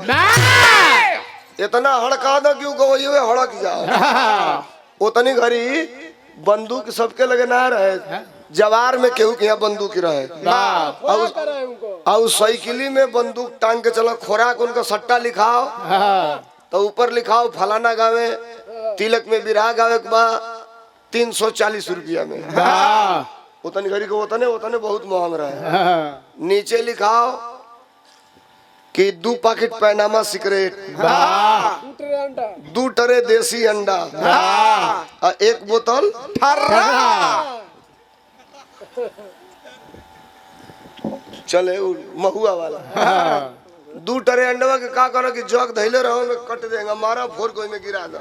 इतना हड़का दो क्यों गवैया हड़क जाओ उतनी घड़ी बंदूक सबके लगे ना रहे जवार में केहू के यहाँ बंदूक रहे और साइकिली में बंदूक टांग के चलो खोराक उनका सट्टा लिखाओ तो ऊपर लिखाओ फलाना गावे तिलक में बिरहा गावे के बा 340 रुपया में उतनी घड़ी को उतने बहुत महंग रहे। नीचे लिखाओ कि 2 पैकेट पैनामा सिगरेट 2 टरे देसी अंडा और 1 बोतल चले महुआ वाला 2 टरे अंडवा के का करो कि जग धैले रहो में कट देगा मारा फोर कोई में गिरा दो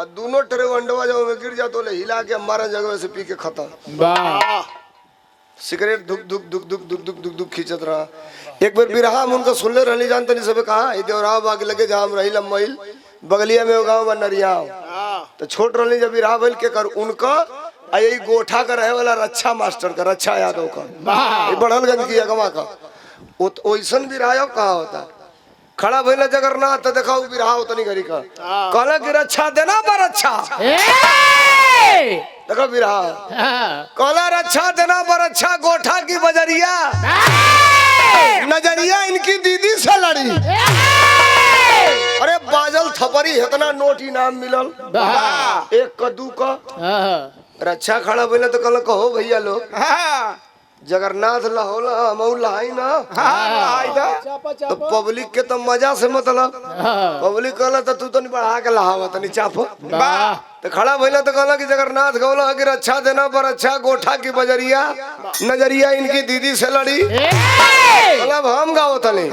और दोनों टरे अंडवा जब में गिर जा तो ले हिला के हमारा जगह से पी के खत्म। सिगरेट धुक धुक धुक धुक धुक धुक धुक धुक खींचत रहा। एक बार बिरहा हम उनका सुनले रहली जानते नहीं सबे कहा देवराव बाग लगे जहाँ हम रही लम्बईल बगलिया में गाँव बा नरियाव तो छोट रहली जब बिरहा भइल के कर उनका यही गोठा का रहे वाला रक्षा मास्टर का रक्षा यादव का बड़हलगंज की अगवा का ओइसन बिरहा कहा होता खड़ा भइल जगन्नाथ तो देखा बिरहा उतनी घड़ी का कहला कि रक्षा देना पर अच्छा देखो बिरहा कहला रक्षा देना पर अच्छा गोठा की बजरिया नजरिया इनकी दीदी से लड़ी। अरे बाजल थपरी इतना नोट इनाम मिलल 1 कद्दू का रक्षा खड़ा भइल तो कहला कहो भैया लोग जगन्नाथ लहोला मऊ लहाई ना तो पब्लिक के तो मजा से मतलब पब्लिक कहला तो तू तो नहीं बढ़ा के लहावा तनी चाप तो खड़ा भइला तो कहला कि जगन्नाथ गौला कि रक्षा देना पर अच्छा गोठा की बजरिया नजरिया इनकी दीदी से लड़ी मतलब हम गाओ तनी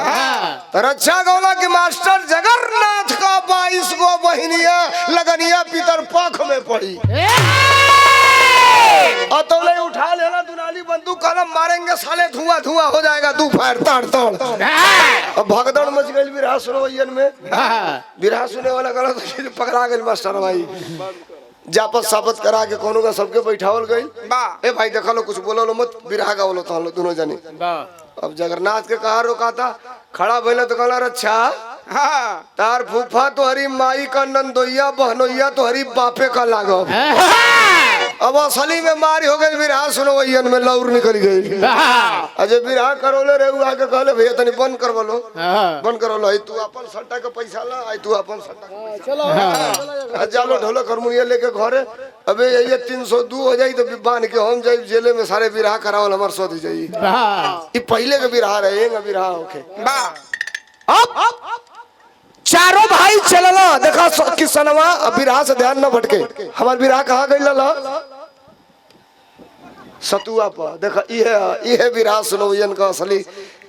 तो रक्षा गौला कि मास्टर जगन्नाथ का 22 गो बहिनिया लगनिया पितर पख में पड़ी और तो ले उठा लेना दुनाली बंदूक कलम मारेंगे साले धुआं धुआं हो जाएगा 2 फायर ताड़ ताड़। अब भगदड़ मच गई बिरहा सुनवैयन में बिरहा सुने वाला गला तो पकड़ा गई मास्टर भाई जापत सापत करा के कोनो का सबके बैठावल गई ए भाई देखा लो कुछ बोलो लो मत बिरहा का बोलो तो हम लोग दोनों जने। अब जगन्नाथ के कहा रोका था खड़ा भइले तो कहला अच्छा तार फूफा तो हरी माई का नंदोइया बहनोइया तो हरी बापे का लागो। अब असली में मारी हो गई बिरहा सुनवैयन में लौर निकल गई। अजय बिरहा करोले रे आके कहले भैया तनी बंद कर बोलो बंद करो लो तू अपन सट्टा का पैसा ला आई तू अपन सट्टा चलो जालो ढोलक हारमोनिया लेके घरे अबे ये 302 हो जाई तो बांध के हम जाई जेले में सारे बिरहा करावल हमर सोध जाई। ई पहले के बिरहा रहे बिरहा होके अब चारों भाई चलला देखा किसनवा बिरहा से ध्यान न भटके हमार बिरहा कहाँ गई ला सतुआ पर देखा ये बिरहा सुनवैयन का असली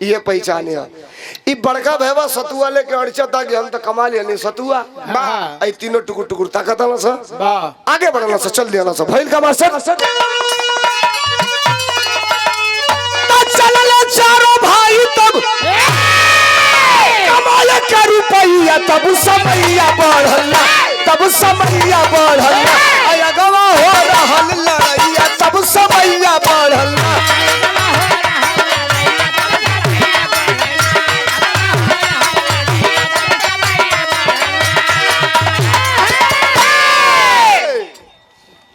ये पहचान है। ई बड़का भैया सतुआ लेके अड़चता कि हम तो कमा लिया सतुआ आई तीनों टुकुर टुकुर ताकत ना सा आगे बढ़ना सा चल दिया सा भइल का मास्टर चलले चारों भाई तब कमाल का रुपया तब समैया बढ़ला अगवा हो रहल लड़ैया तब समैया बढ़ला।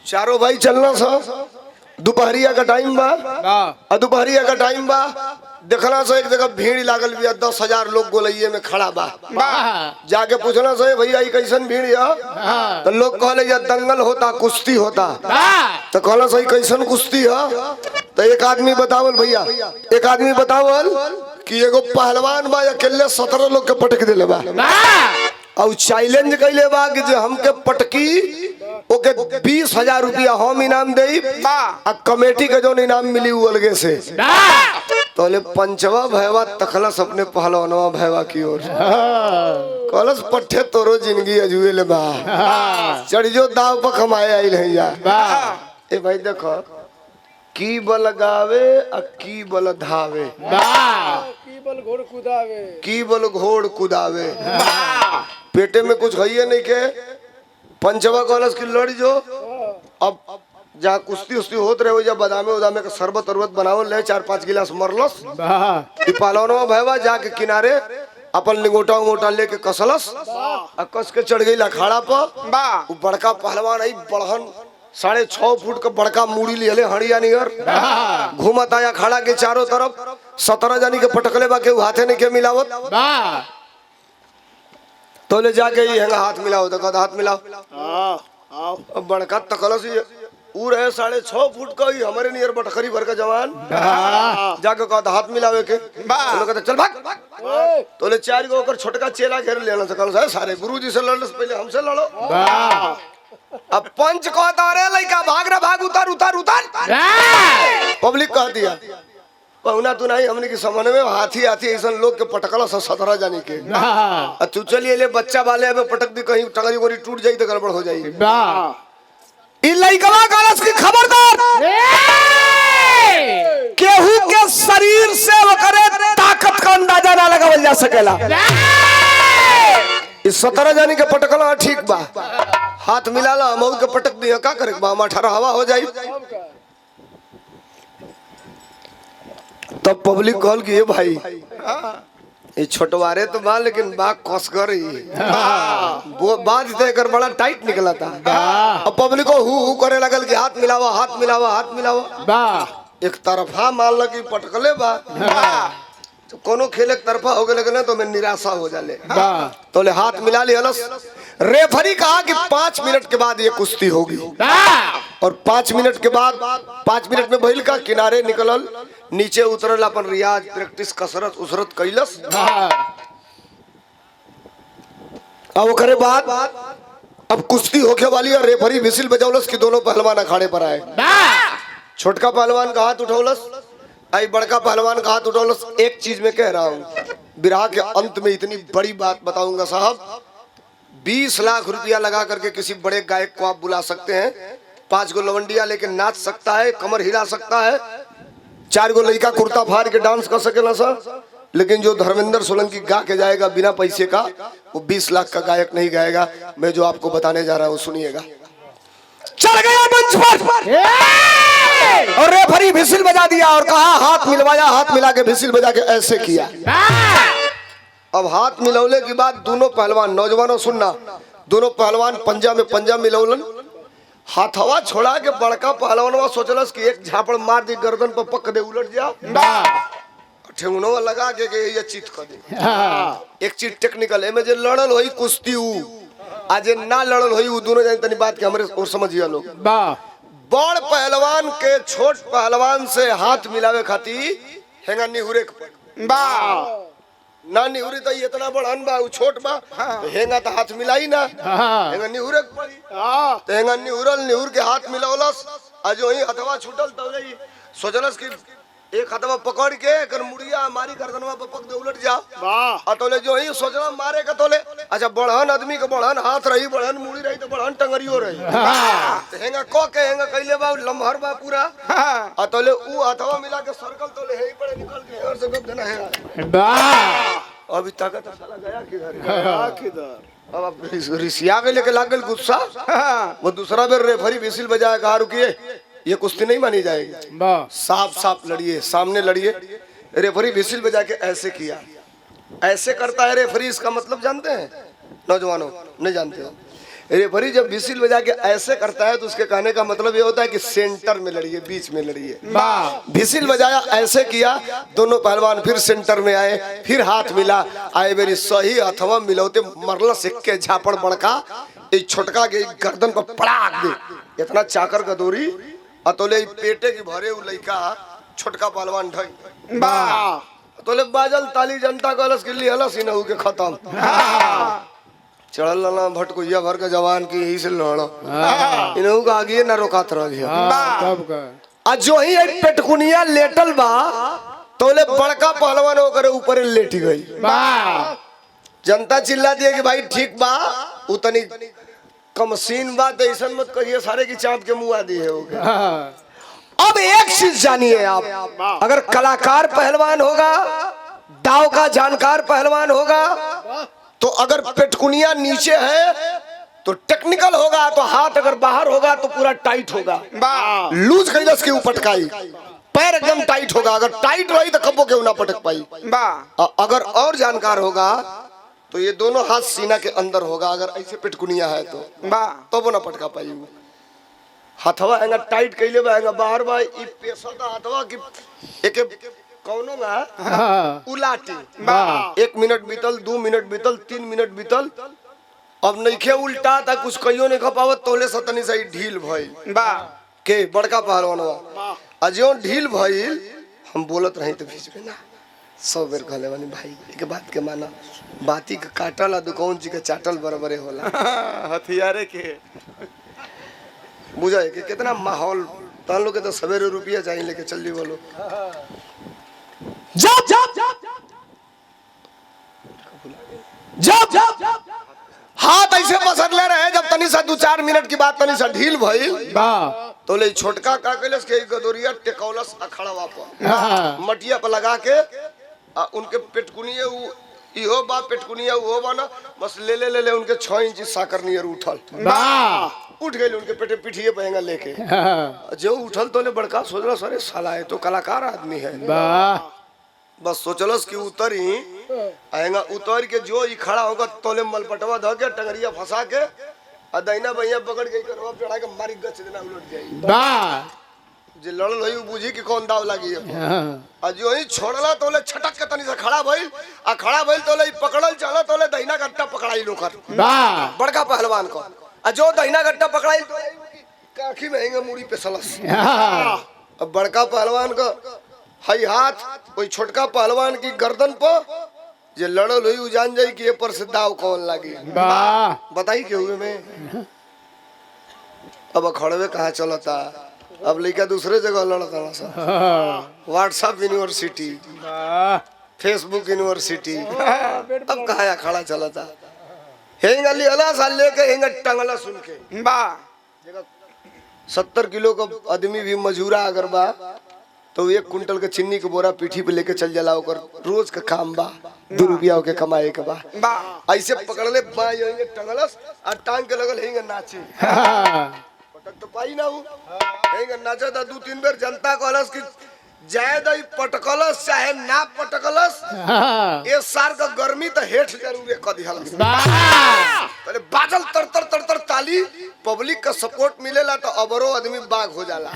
चारों भाई चलना सा दोपहरिया का टाइम बा और दोपहरिया का टाइम बा देखना से एक जगह भीड़ लागल भी 10,000 लोग गोलैये में खड़ा बा। जाके पूछना से भैया ये कैसन भीड़ है तो लोग कहले या दंगल होता कुश्ती होता तो कहला सही कैसन कुश्ती है तो एक आदमी बतावल भैया एक आदमी बतावल कि एगो पहलवान बा अकेले 17 लोग के पटक दिले बा और चैलेंज कैले बा कि जो हमके पटकी ओके 20,000 रुपया हम इनाम दे कमेटी के जो इनाम मिली वो अलगे से तो पंचवा भैवा तखलस अपने पहलवानवा भैवा की ओर कलस पट्टे तोरो जिंदगी अजुए ले बा चढ़ जो दाव पर कमाए आई भैया ए भाई देखो की बल गावे आ की बल धावे की बल घोड़ कुदावे की बल घोड़ कुदावे पेटे में कुछ है नहीं के पंचवा कॉलेज की लड़ी जो अब जहाँ कुश्ती उस्ती होत रहे हो जब बादामे उदामे का शरबत उरबत बनाओ ले 4-5 गिलास मरलस पहलवानवा भैवा जाके किनारे अपन लिंगोटा उंगोटा लेके कसलस और कस के चढ़ गई अखाड़ा पर बड़का पहलवान आई बढ़न 6.5 फुट का बड़का मूड़ी लिहले हड़िया नियर घूमत आया अखाड़ा के चारों तरफ 17 जानी के पटकले बा के हाथे नहीं के मिलावत तो ले जाके ही हैंगा हाथ मिलाओ तो हाथ मिलाओ बड़का तकलस ऊ रहे 6.5 फुट का ही हमारे नियर बटखरी भर का जवान जाके कहा हाथ मिलावे के कहते चल भाग तो ले 4 गो छोटका चेला घेर लेना सकल सारे गुरुजी से लड़ने से पहले हमसे लड़ो अब पंच कहता रे लइका भाग रे भाग उतार उतार उतार पब्लिक कह दिया पहुना तू नहीं हमने की समझ में हाथी हाथी ऐसा लोग के पटकला 17 जाने के तू चलिए ले बच्चा वाले में पटक दी कहीं टंगरी गोरी टूट जाई तो गड़बड़ हो जाएगी गलत की खबरदार केहू के शरीर से करे ताकत का अंदाजा ना लगावल जा सकेला इस 17 जाने के पटकला ठीक बा हाथ मिला ला मऊ के पटक दिया का करे बा 18 हवा हो जाई तब पब्लिक कहल कि ये भाई ये छोटवारे तो बा लेकिन बा कस कर बात कर बड़ा टाइट निकला था अब पब्लिक को हु करे लगल कि हाथ मिलावा हाथ मिलावा हाथ मिलावा एक तरफा मान ल कि पटकले बा तो कोनो खेल एक तरफा हो गए ना तो मैं निराशा हो जाले तो ले हाथ मिला ली हलस रेफरी कहा कि 5 मिनट के बाद ये कुश्ती होगी और 5 मिनट के बाद 5 मिनट में भइल का किनारे निकलल नीचे उतरल अपन रियाज प्रैक्टिस कसरत उसरत कैलस अब करे बाद अब कुश्ती होके वाली और रेफरी विसिल बजौलस कि दोनों पहलवान अखाड़े पर आए छोटका पहलवान का हाथ उठौलस आई बड़का पहलवान का हाथ उठौलस एक चीज में कह रहा हूँ विराह के अंत में इतनी बड़ी बात बताऊंगा साहब 20 लाख रुपया लगा करके किसी बड़े गायक को आप बुला सकते हैं 5 गो लवंडिया लेके नाच सकता है कमर हिला सकता है 4 गो लड़का कुर्ता फाड़ के डांस कर सके ना सर लेकिन जो धर्मेंद्र सोलंकी गा के जाएगा बिना पैसे का वो 20 लाख का गायक नहीं गाएगा। मैं जो आपको बताने जा रहा हूँ सुनिएगा। चल गया मंच पर और रेफरी विसिल बजा दिया और कहा हाथ मिलवाया हाथ मिला के विसिल बजा के ऐसे किया। अब हाथ मिलौले के बाद दोनों पहलवान नौजवानों सुनना दोनों पहलवान पंजा में पंजा मिलौलन हाथवा छोड़ा के बड़का पहलवानवा सोचलस कि एक झापड़ मार दी गर्दन पर पक दे उलट जा ठेंगुनवा लगा के ये चित कर दे एक चीज टेक्निकल एमे जे लड़ल होई कुश्ती आज ना लड़ल होई उ दोनों जान तनी बात के हमरे और समझिया लोग बड़ पहलवान के छोट पहलवान से हाथ मिलावे खाती हेंगा निहुरे ना निहुरी तो इतना बड़न बा उ छोट बा हेंगा तो हाथ मिलाई ना हेंगा निहुरे पड़ी तो हेंगा निहुरल निहुर के हाथ मिलावलस आज वही हथवा छूटल तो सोचलस कि एक हथवा पकड़ के कर मुड़िया मारी गर्दनवा पर पक दे उलट जा अतोले जो ही सोचना मारे का तोले अच्छा बढ़न आदमी के बढ़न हाथ रही बढ़न मुड़ी रही तो बढ़न टंगरियो रही तो हेंगा को के हेंगा कइले बा लम्हर बा पूरा अतोले उ हथवा मिला के सर्कल तोले हे पड़े निकल के और से गप देना है बा अभी ताकत साला गया किधर अब रिसिया के लेके लागल गुस्सा वो दूसरा बेर रेफरी विसिल बजाया कहा रुकिए ये कुश्ती नहीं मानी जाएगी साफ साफ लड़िए सामने लड़िए रेफरी विसिल बजा के ऐसे किया ऐसे करता है रेफरी इसका मतलब जानते हैं नौजवानों नहीं जानते हो रेफरी जब विसिल बजा के ऐसे करता है तो उसके कहने का मतलब ये होता है कि सेंटर में लड़िए, बीच में लड़िए। विसिल बजाया, ऐसे किया, दोनों पहलवान फिर सेंटर में आए, फिर हाथ मिला, आए मेरी सही हथवा मिलौते मरला सिक्के झापड़ बड़का एक छोटका के गर्दन पर पड़ाक दे, इतना चाकर का दूरी अतोले पेटे की भरे उ लइका छोटका पहलवान ढई तोले बाजल ताली जनता को अलस के लिए अलस ही न हो के खत्म। चढ़ल लला भटकुइया भर का जवान की यही से लड़ो इनहू का आगे ना रोकात रह गया। कब का आ जो ही एक पेटकुनिया लेटल बा तोले बड़का पहलवान होकर ऊपर लेटी गई। जनता चिल्ला दिया कि भाई ठीक बा उतनी कमसीन बात ऐसा मत कहिए सारे की चाँद के मुँह आदि है हो गया। अब एक चीज जानिए आप, अगर कलाकार पहलवान होगा, दाव का जानकार पहलवान होगा, तो अगर पेटकुनिया नीचे है तो टेक्निकल होगा, तो हाथ अगर बाहर होगा तो पूरा टाइट होगा, लूज कैलस के ऊपर पटकाई, पैर एकदम टाइट होगा, अगर टाइट रही तो कब्बो क्यों ना पटक पाई। अगर और जानकार होगा तो ये दोनों हाथ सीना के अंदर होगा, अगर ऐसे पेटकुनिया है तो वो ना पटका पाई। हथवा हैंगा टाइट कैले बा बाहर बा ई पेशा का हथवा की एक कौनो ना उलाटी 1 मिनट बीतल, 2 मिनट बीतल, 3 मिनट बीतल, अब नइखे उल्टा था कुछ कहियो नहीं खपावत तोले सतनी सही ढील भइल के बड़का पहलवानवा अजो ढील भइल। हम बोलत रही तो बीच में ना 100 बेर कहले वाली भाई एक बात के माना, बाती का काटल आ दुकान जी के चाटल बराबरे होला। हथियारे के बुझा है कि कितना माहौल तान लोग के तो सवेरे रुपया चाहिए लेके चल ली बोलो। जब जब जब जब हाथ ऐसे पसरले रहे, जब तनी सा 2-4 मिनट की बात तनी सा ढील भइल तो ले छोटका का कैलस के गदोरिया टेकौलस अखड़वा पर मटिया पर लगा के उनके पेटकुनिए इहो बा पेटकुनिया वो बा ना बस ले उनके 6 इंच साकर नियर उठल उठ गए उनके पेटे पिठिए पहेंगा लेके जो उठल तो ले बड़का सोचला सरे साला है तो कलाकार आदमी है, बस सोचलस कि उतरी आएगा, उतर के जो ही खड़ा होगा तोले मलपटवा धो के टंगरिया फंसा के दैना भैया पकड़ के करवा चढ़ा के मारी गच देना उलट जाई। जे लड़ल होई बुझी कि कौन दाव लागी है। जो ही छोड़ला तोले छटक के तनी से खड़ा भइल आ खड़ा भइल तोले पकड़ल चला तोले दहिना गट्टा पकड़ाई लोकर बड़का पहलवान को आ जो दहिना गट्टा पकड़ाई तो काखी में हैंगे मुड़ी पे सलस। अब बड़का पहलवान को हई हाथ ओई छोटका पहलवान की गर्दन पर जे लड़ल हुई उ जान जाई कि ये पर से दाव कौन लागी। बताई के हुए में अब खड़वे कहाँ चलता, अब लड़का दूसरे जगह लड़ता, व्हाट्सएप यूनिवर्सिटी, फेसबुक यूनिवर्सिटी, अब कहा खड़ा चलता हेंगा लिहला साल लेके हेंगा टंगला सुन के 70 किलो का आदमी भी मजूरा अगर बा तो 1 कुंटल के चीनी के बोरा पीठी पे लेके चल जाला, ओकर रोज का काम बा 2 रुपया के कमाए के बा। ऐसे पकड़ले बा हेंगे टंगलस आ टांग के लगल हेंगे नाचे पटक तो पाई ना हूँ हेंगे नाचा था 2-3 बेर जनता कहलस कि जाए दई पटकलस चाहे ना पटकलस ये सार का गर्मी तो हेठ जरूर क दिहलस। पहले बाजल तर ताली पब्लिक का सपोर्ट मिलेला तो अबरो आदमी बाग हो जाला।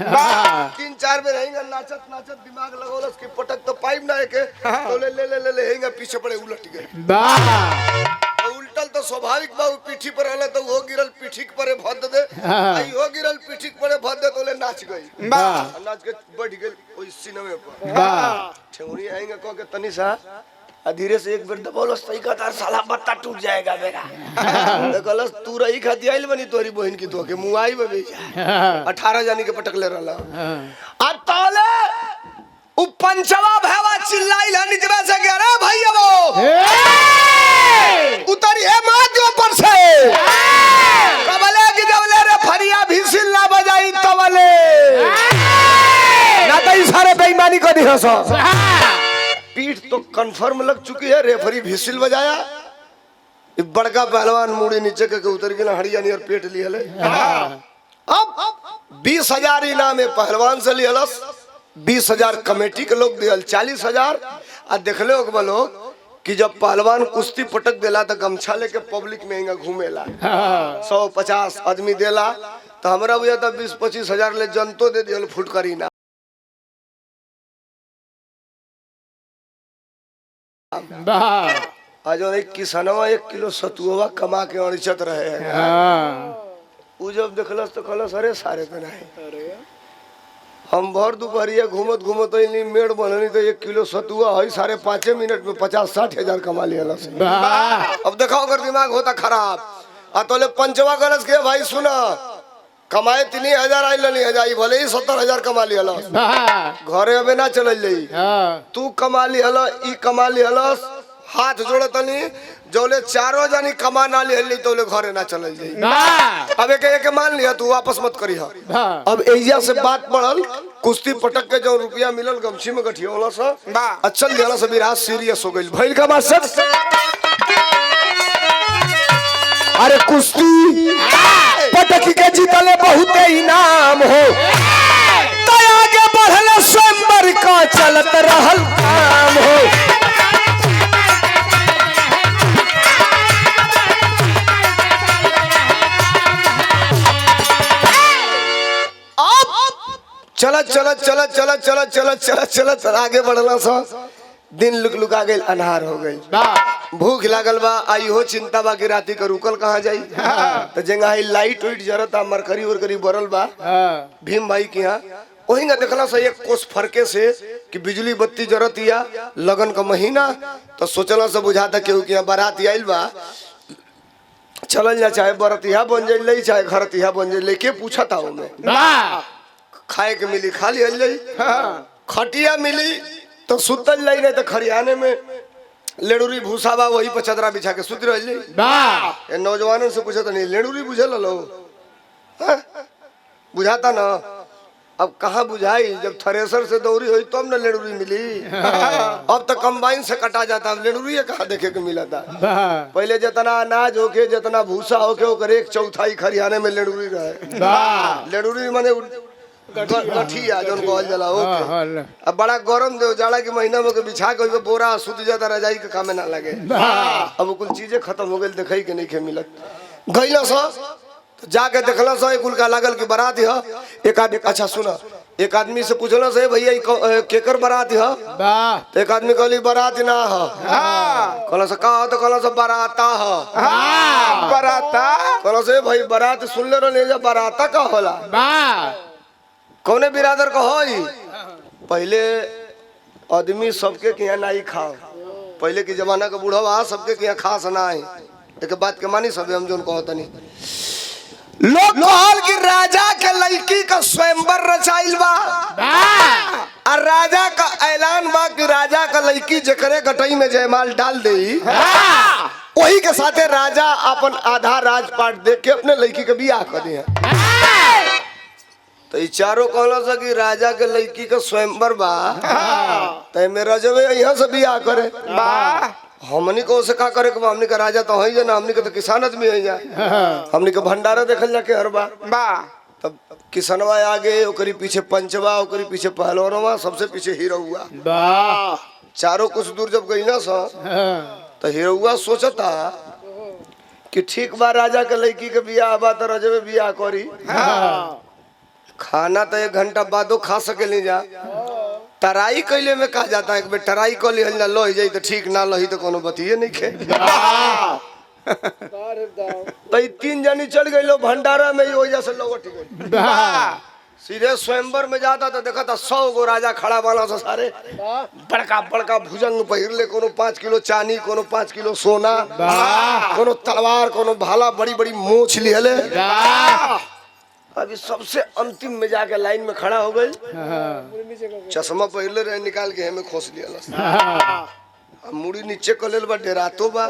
3-4 बेर हेंगा नाचत नाचत दिमाग लगौलस कि पटक तो पाइप ना के तो ले हेंगा पीछे पड़े उलट गए। उल्टल तो स्वाभाविक बा पीठी पर रहले तो वो गिरल पीठी पर भद दे आई हो गिरल पीठी पर भद दे तो ले नाच गई नाच के बढ़ गेल ओई सिनेमे पर ठेउरी आएंगे कह के तनी सा धीरे से एक बेर दबौलस तई का तार साला बत्ता टूट जाएगा मेरा देखलस तू रही खाती आइल बनी तोरी बहन की तो के मुआई में बेचा 18 जानी के पटक ले रहला आ ताले उ पंचवा भैवा चिल्लाई ला निजबे से के अरे भैया वो उतरी है माथियों पर से कबले की जबले रे फरिया भी सिल्ला बजाई तबले ना तो सारे बेईमानी को दी हंसो पीठ तो कंफर्म लग चुकी है, रेफरी भिसिल बजाया बड़का पहलवान मुड़ी नीचे के उतर के हड़िया नहीं और पेट लिहले। अब 20,000 इनाम है पहलवान से लिहलस, 20,000 कमेटी के लोग दियल 40,000 आ देखले लोग कि जब पहलवान कुश्ती पटक देला तो गमछा लेके पब्लिक में हिंगा घूमेला, 150 आदमी देला तो हमरा बुझा था 20-25 हजार ले जनतो दे दियल फुटकरी ना। आज एक किसनवा 1 किलो सतुआ कमा के अड़चत रहे हैं। उ जब देखलस तो कहलस अरे सारे पे नहीं, हम भर दोपहरिया घूमत घूमत अइली मेड़ बननी तो 1 किलो सतुआ है 5.5 मिनट में 50-60 हजार कमा लिया। अब देखो अगर दिमाग होता खराब आ तो ले पंचवा गलस के भाई सुना कमाए 3,000 आई लली हजार भले ही 70,000 कमा लिया घरे अबे ना चल जाई। तू कमा लिया ई कमा लिया हाथ जोड़तनी जोले चारों जानी कमा ना लिहली तो ले घरे ना चल जाई। अब एक मान लिया तू वापस मत करी। अब एजिया से बात बढ़ल कुश्ती पटक के जो रुपया मिलल गमछी में गठियोला सा अच्छा दियाला से विराज सीरियस हो गई भइल का बात सब। अरे कुश्ती पटक के जीतले बहुत इनाम हो तो आगे बढ़ल स्वयंवर का चलत रहल काम हो। चला चला चला चला चला चला चला चला चला आगे बढ़ला सा दिन लुका गई अन्हार हो गई भूख लागल बा आई हो चिंता बा कि राती का रुकल कहाँ जाई तो जंगा लाइट वाइट जरता मरकरी उरकरी बरल बा भीम भाई के यहाँ वही ना देखला सा एक कोस फरके से कि बिजली बत्ती जरतिया लगन का महीना तो सोचला से बुझाता केहू के यहाँ बारात आइल बा चलल जा चाहे बरतिया बन जाइल चाहे घरतिया बन जाइल के पूछा था उनमें खाए के मिली खा ली खटिया मिली तो सुतल लाई नहीं तो खरियाने में लेडूरी भूसा बा वही पर चदरा बिछा के सुत रही। नौजवानों से पूछा तो नहीं लेडूरी बुझल लो बुझाता ना अब कहाँ बुझाई जब थ्रेसर से दौरी हुई तो ना लेडूरी मिली। अब तो कंबाइन से कटा जाता अब लेडूरी कहाँ देखे के मिला था। पहले जितना अनाज होके जितना भूसा होके ओकर 1/4 खरियाने में लेडूरी रहे। लेडूरी माने गठिया जोन कहल जाला ओके। अब बड़ा गरम दे जाड़ा के महीना में के बिछा के बोरा सुत जाता रजाई के कामे ना लगे। अब कुल चीजें खत्म हो गई देखई के नहीं के मिलत गइला सा तो जाके देखला सा कुल का लागल की बारात है एक आदमी अच्छा सुना एक आदमी से पूछला से भैया केकर बारात है तो एक आदमी कहली बारात ना है कहला से का तो कहला से बाराता है बाराता कहला से भाई बारात सुन ले रे जा बाराता का होला कौने बिरादर का होई। पहले आदमी सबके के यहाँ नहीं खाओ पहले के जमाना का बूढ़ा सबके के यहाँ खास ना है एक बात के मानी सब हम जोन कहता नहीं लोग कहल कि राजा के लड़की का स्वयंवर रचाइल बा और राजा का ऐलान बा कि राजा का लड़की जकरे गटई में जयमाल डाल दे वही के साथे राजा अपन आधा राजपाट दे के अपने लड़की के बियाह कर दिया। तो चारों कहला सा कि राजा के लड़की का स्वयंवर बा तो मेरा जब यहाँ से बियाह करे हमनी को से का करे हमनी का राजा तो है ना हमनी के तो किसान आदमी है जा हमनी के भंडारा देखल जाके हर बा तब किसनवा आगे ओकरी पीछे पंचवा ओकरी पीछे पहलवानवा सबसे पीछे हीरोवा चारों कुछ दूर जब गई ना सा तो हीरोवा सोचता कि ठीक बा राजा के लड़की के बियाह बा तो रजबे बियाह करी खाना तो 1 घंटा बादो खा सके नहीं जा तराई कैले में कहा जाता है एक बेर टराई कर ली ना लो जाई तो ठीक ना लही तो कोनो बतिये नहीं खे तो 3 जनी चल गई लो भंडारा में ही वजह से लौट गई सीधे स्वयंवर में जाता तो देखा था 100 गो राजा खड़ा वाला सा सारे बड़का बड़का भुजंग पहिर ले कोनो 5 किलो चांदी कोनो 5 किलो सोना कोनो तलवार कोनो भाला बड़ी बड़ी मोछ लिहले। अभी सबसे अंतिम में जाके लाइन में खड़ा हो गई चश्मा पहले रहे निकाल के हमें खोस लिया मुड़ी नीचे कर लेल बा डेरातो बा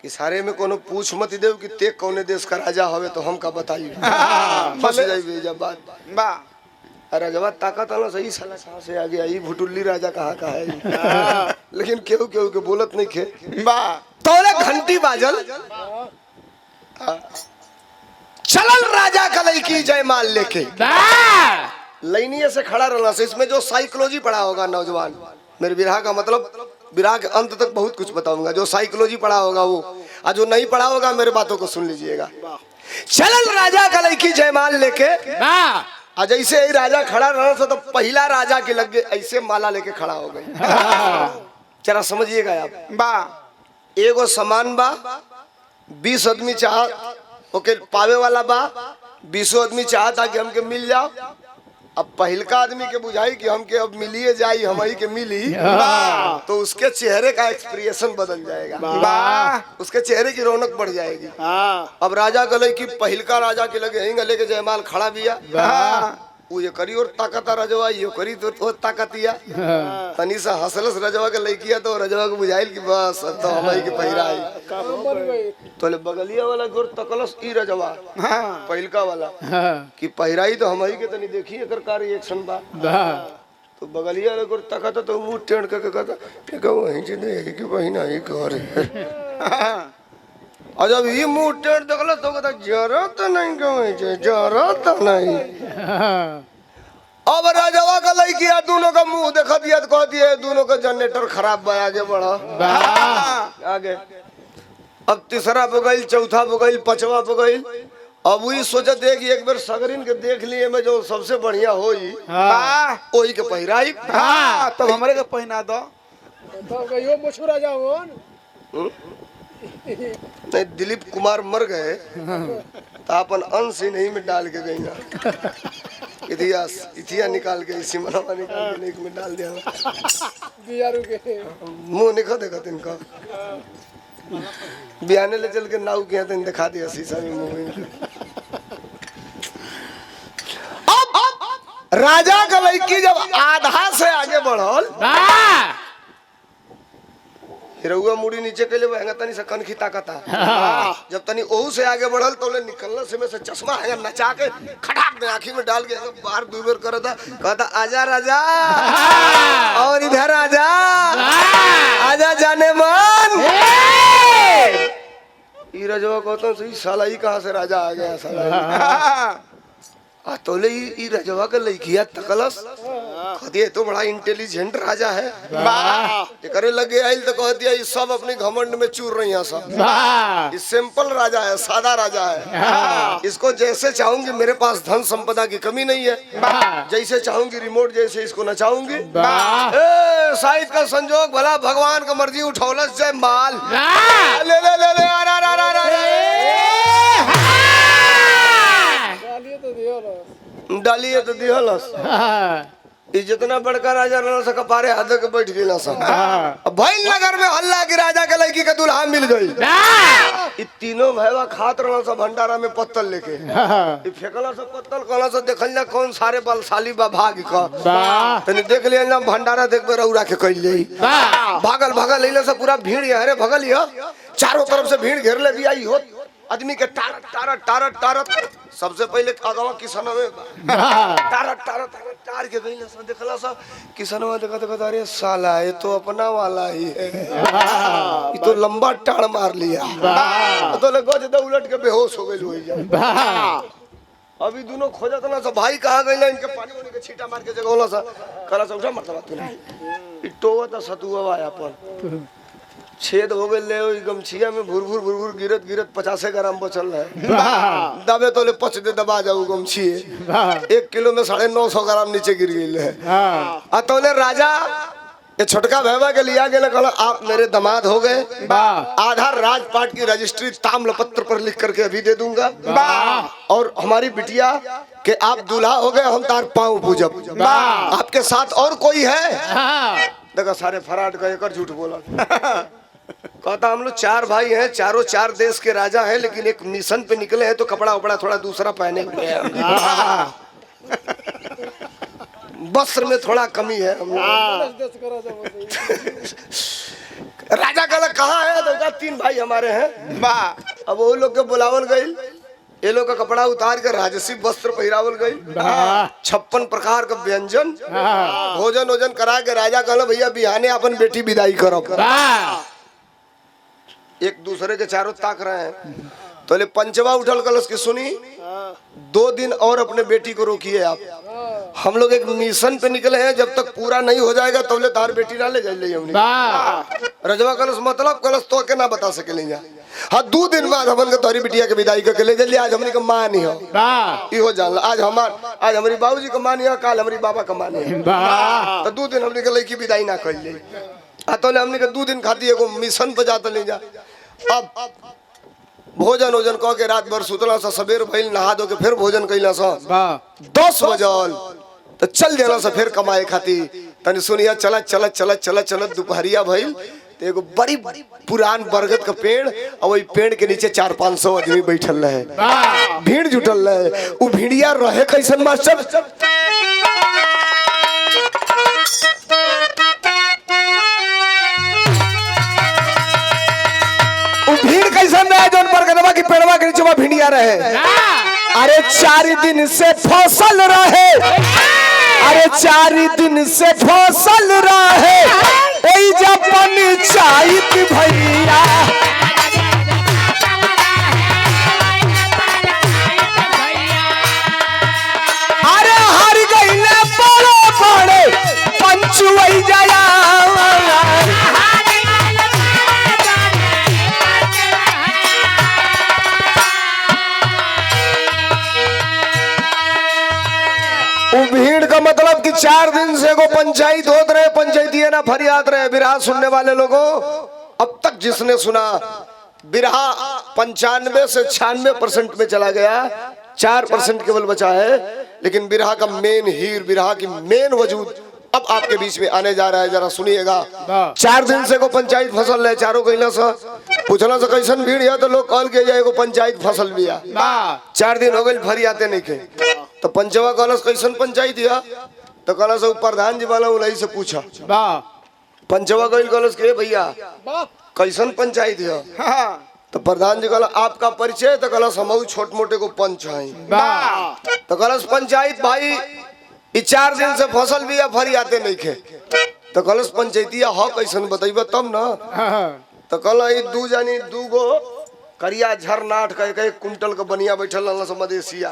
कि सारे में कोनो पूछ मत देव कि ते कौने देश का राजा हवे तो हम का बताई फंस जाई जब बात अरे जब ताकत आना सही साला कहाँ से आ गया ये भुटुल्ली राजा कहाँ का है लेकिन केहू केहू के बोलत नहीं खे तोले घंटी बाजल चलल राजा का लड़की जयमाल लेके लाइनिये से खड़ा रहना से इसमें जो साइकोलॉजी पढ़ा होगा नौजवान मेरे विरहा का मतलब विराह के अंत तक बहुत कुछ बताऊंगा। जो साइकोलॉजी पढ़ा होगा वो, और जो नहीं पढ़ा होगा मेरे बातों को सुन लीजिएगा। चलल राजा का लड़की जयमाल लेके, और जैसे ही राजा खड़ा रहा तो पहला राजा के लग गए ऐसे माला लेके खड़ा हो गई। जरा समझिएगा आप। बा एगो समान बा, 20 आदमी चाह ओके पावे वाला बा, 20 आदमी चाहता कि हमके मिल जाओ। अब पहलका आदमी के बुझाई कि हमके अब मिलिए जाई, हमारी के मिली, तो उसके चेहरे का एक्सप्रेशन बदल जाएगा, उसके चेहरे की रौनक बढ़ जाएगी। अब राजा गले की पहलका राजा के लगे हिंग लेके जयमाल खड़ा बिया, वो ये करी और ताकत रजवा, ये करी तो ताकतिया तनी सा हंसलस रजवा के लइकिया, तो रजवा को बुझाइल कि बस अब तो हमारी के पहिरा आई। तो ले बगलिया वाला गोर तकलस ई रजवा पहिलका वाला कि पहिराई तो हमारी के तनी देखी एकर का रिएक्शन बा। तो बगलिया वाला गोर तकत तो वो टेढ़ के कहता के वहीं से दे कि बहिना ही कर। और जब ये मुंह टेढ़ देखल तो कहता जरूरत नहीं कहे, जरूरत नहीं। अब राजवा का लड़किया दोनों का मुंह देखा दिया तो कह दिया दोनों का जनरेटर खराब बा, आगे बढ़ा आगे। अब तीसरा बगैल, चौथा बगैल, पांचवा बगैल। अब वही सोचा दे कि एक बार सगरिन के देख लिए में जो सबसे बढ़िया होई वही के पहिराई। तब हमारे के पहना दो तो यो मशहूर राजा हो। नहीं, दिलीप कुमार मर गए तो अपन अंश ही नहीं में डाल के गई ना, इतिहास निकाल के इसी मनवा निकाल के में डाल दिया मुंह निखा देखा इनका बियाने ले चल के नाव किया तो दिखा दिया शीशा में मुंह। अब राजा का लड़की जब आधा से आगे बढ़ल, हिरौआ मुड़ी नीचे के लिए तनी से कनखी ताकता। जब तनी ओहू से आगे बढ़ल तो निकलने से में से चश्मा है नचा के खटाक में आँखी में डाल के बाहर दो बेर करता, कहता आजा राजा और इधर आजा, आजा जाने मन। ई रजवा कहता सही साला ही कहाँ से राजा आ गया साला। तोले ई रजवा के लइकिया तकलस, कहती तो बड़ा इंटेलिजेंट राजा है। करे लगे आइल तो कहती है सब अपनी घमंड में चूर रही हैं सब। ये सिंपल राजा है, सादा राजा है। इसको जैसे चाहूंगी, मेरे पास धन संपदा की कमी नहीं है, जैसे चाहूंगी रिमोट जैसे इसको नचाऊंगी। शायद का संजोग भला भगवान का मर्जी उठौलस जय माल। ले ले ले ले डालिए तो दिहलस। जितना बड़का राजा रहना सका पारे हाथ के बैठ गया सब। भइल नगर में हल्ला की राजा के लड़की के दुल्हा मिल गई। ये तीनों भैया खात रहना सब भंडारा में पत्तल लेके, फेंकला सब पत्तल, कहला सब देखल ना कौन सारे बलशाली बा भाग का। तने देख लिया ना भंडारा देख में रौरा के कइल ले भागल भागल लेले से पूरा भीड़ है रे भगल हियो, चारों तरफ से भीड़ घेर ले भी आई हो। आदमी के टारत टारत टारत टारत सबसे पहले अगवा किसनवे टारत टारत टार के गइला सब देखला सब किसनवा देखा देखा अरे साला ये तो अपना वाला ही है, ये तो लंबा टाड़ मार लिया। तो ले गज दे उलट के बेहोश हो गइल होई जा। अभी दोनों खोजत ना सब भाई कहां गइला, इनके पानी वानी के छींटा मार के जगौला सा कला सब मरता बात नहीं। इटोवा त सतुवा अपन छेद हो गए ले गमछिया में भुर भुर गिरत गिरत 50 ग्राम बचल है। दबे तो ले पच दे दबा जाऊ गमछी 1 किलो में 950 ग्राम नीचे गिर गई है। तो राजा ये छोटका भैया के लिया गया, कहला आप मेरे दामाद हो गए, आधा राजपाट की रजिस्ट्री ताम्रपत्र पर लिख करके अभी दे दूंगा, और हमारी बिटिया के आप दूल्हा हो गए, हम तार पाँव पूजब। आपके साथ और कोई है? देखा सारे फराड का एक झूठ बोला। कहता हम लोग 4 भाई हैं, चारों 4 देश के राजा हैं, लेकिन एक मिशन पे निकले हैं तो कपड़ा उपड़ा थोड़ा दूसरा पहने हुए हैं, वस्त्र में थोड़ा कमी है। राजा कहला कहाँ है? तो 3 भाई हमारे हैं। अब वो लोग के बुलावल गई, ये लोग का कपड़ा उतार कर राजसी वस्त्र पहरावल गई, 56 प्रकार का व्यंजन भोजन वोजन करा के राजा कहला भैया बिहाने अपन बेटी विदाई करो। एक दूसरे के चारों ताक रहे हैं, तो ले पंचवा उठल कलश की सुनी 2 दिन और अपने बेटी को रोकिए आप। हम लोग एक मिशन पे निकले हैं, जब तक पूरा नहीं हो जाएगा तब ले तार बेटी ना ले जाइए हमने। रजवा कलश मतलब कलश तो के ना बता सके जा। हाँ 2 दिन बाद हमन के तोरी बिटिया के विदाई करके ले जल्दी। आज हमनी के मां नहीं हो इहो जान। आज हमारी बाबूजी के मां नहीं हो, काल हमारी बाबा का मां नहीं हो। तो 2 दिन हमनी के लड़की विदाई ना कर ले। तो हमनी के 2 दिन खाती एगो मिशन पे जाते ले जा। अब भोजन वोजन कह के रात भर सुतला सा, सवेर भइल नहा धो के फिर भोजन कैला सा, 10 बजल तो चल देना सा फिर कमाए खाती। तनी सुनिया चलत चलत चलत चलत चलत दोपहरिया भइल तो एगो बड़ी पुरान बरगद का पेड़ और वही पेड़ के नीचे 400-500 आदमी बैठल रहे, भीड़ जुटल रहे। उ भीड़िया रहे कैसन मास्टर, भीड़ कैसन रहे जोन बरगदवा की पेड़वा के नीचे भिड़िया रहे। अरे 4 दिन से फसल रहे, अरे 4 दिन से फसल रहे, ओई जब पंचायत भैया। अरे हर गईले बड़े बड़े पंचुई जया। भीड़ का मतलब कि 4 दिन से को पंचायत होत रहे, पंचायती ना फरियाद रहे। बिरहा सुनने वाले लोगों, अब तक जिसने सुना बिरहा 95 से 96% में चला गया, 4% केवल बचा है। लेकिन बिरहा का मेन हीर, बिरहा की मेन वजूद अब आपके बीच में आने जा रहा है, जरा सुनिएगा। 4 दिन से को पंचायत फसल है, चारों कहला सा पूछला सा कैसन भीड़ है, तो लोग कॉल के जाए को पंचायत फसल भी है। 4 दिन हो गए फरियाते नहीं के, तो पंचवा कलश कैसन पंचायत है, तो कलश प्रधान जी वाला उन्हीं से पूछा। पंचवा गई कलश के भैया कैसन पंचायत है, तो प्रधान जी कहला आपका परिचय, तो कलश हम छोट मोटे को पंच है। तो कलश पंचायत भाई ये 4 दिन से फसल भी है फरियाते नहीं खे, तो कलश पंचायतिया हो कैसन बताइबा तब ना। तो कल 2 जानी 2 गो करिया झरनाट कह के 1 कुंटल का बनिया बैठल रहल से मदेसिया,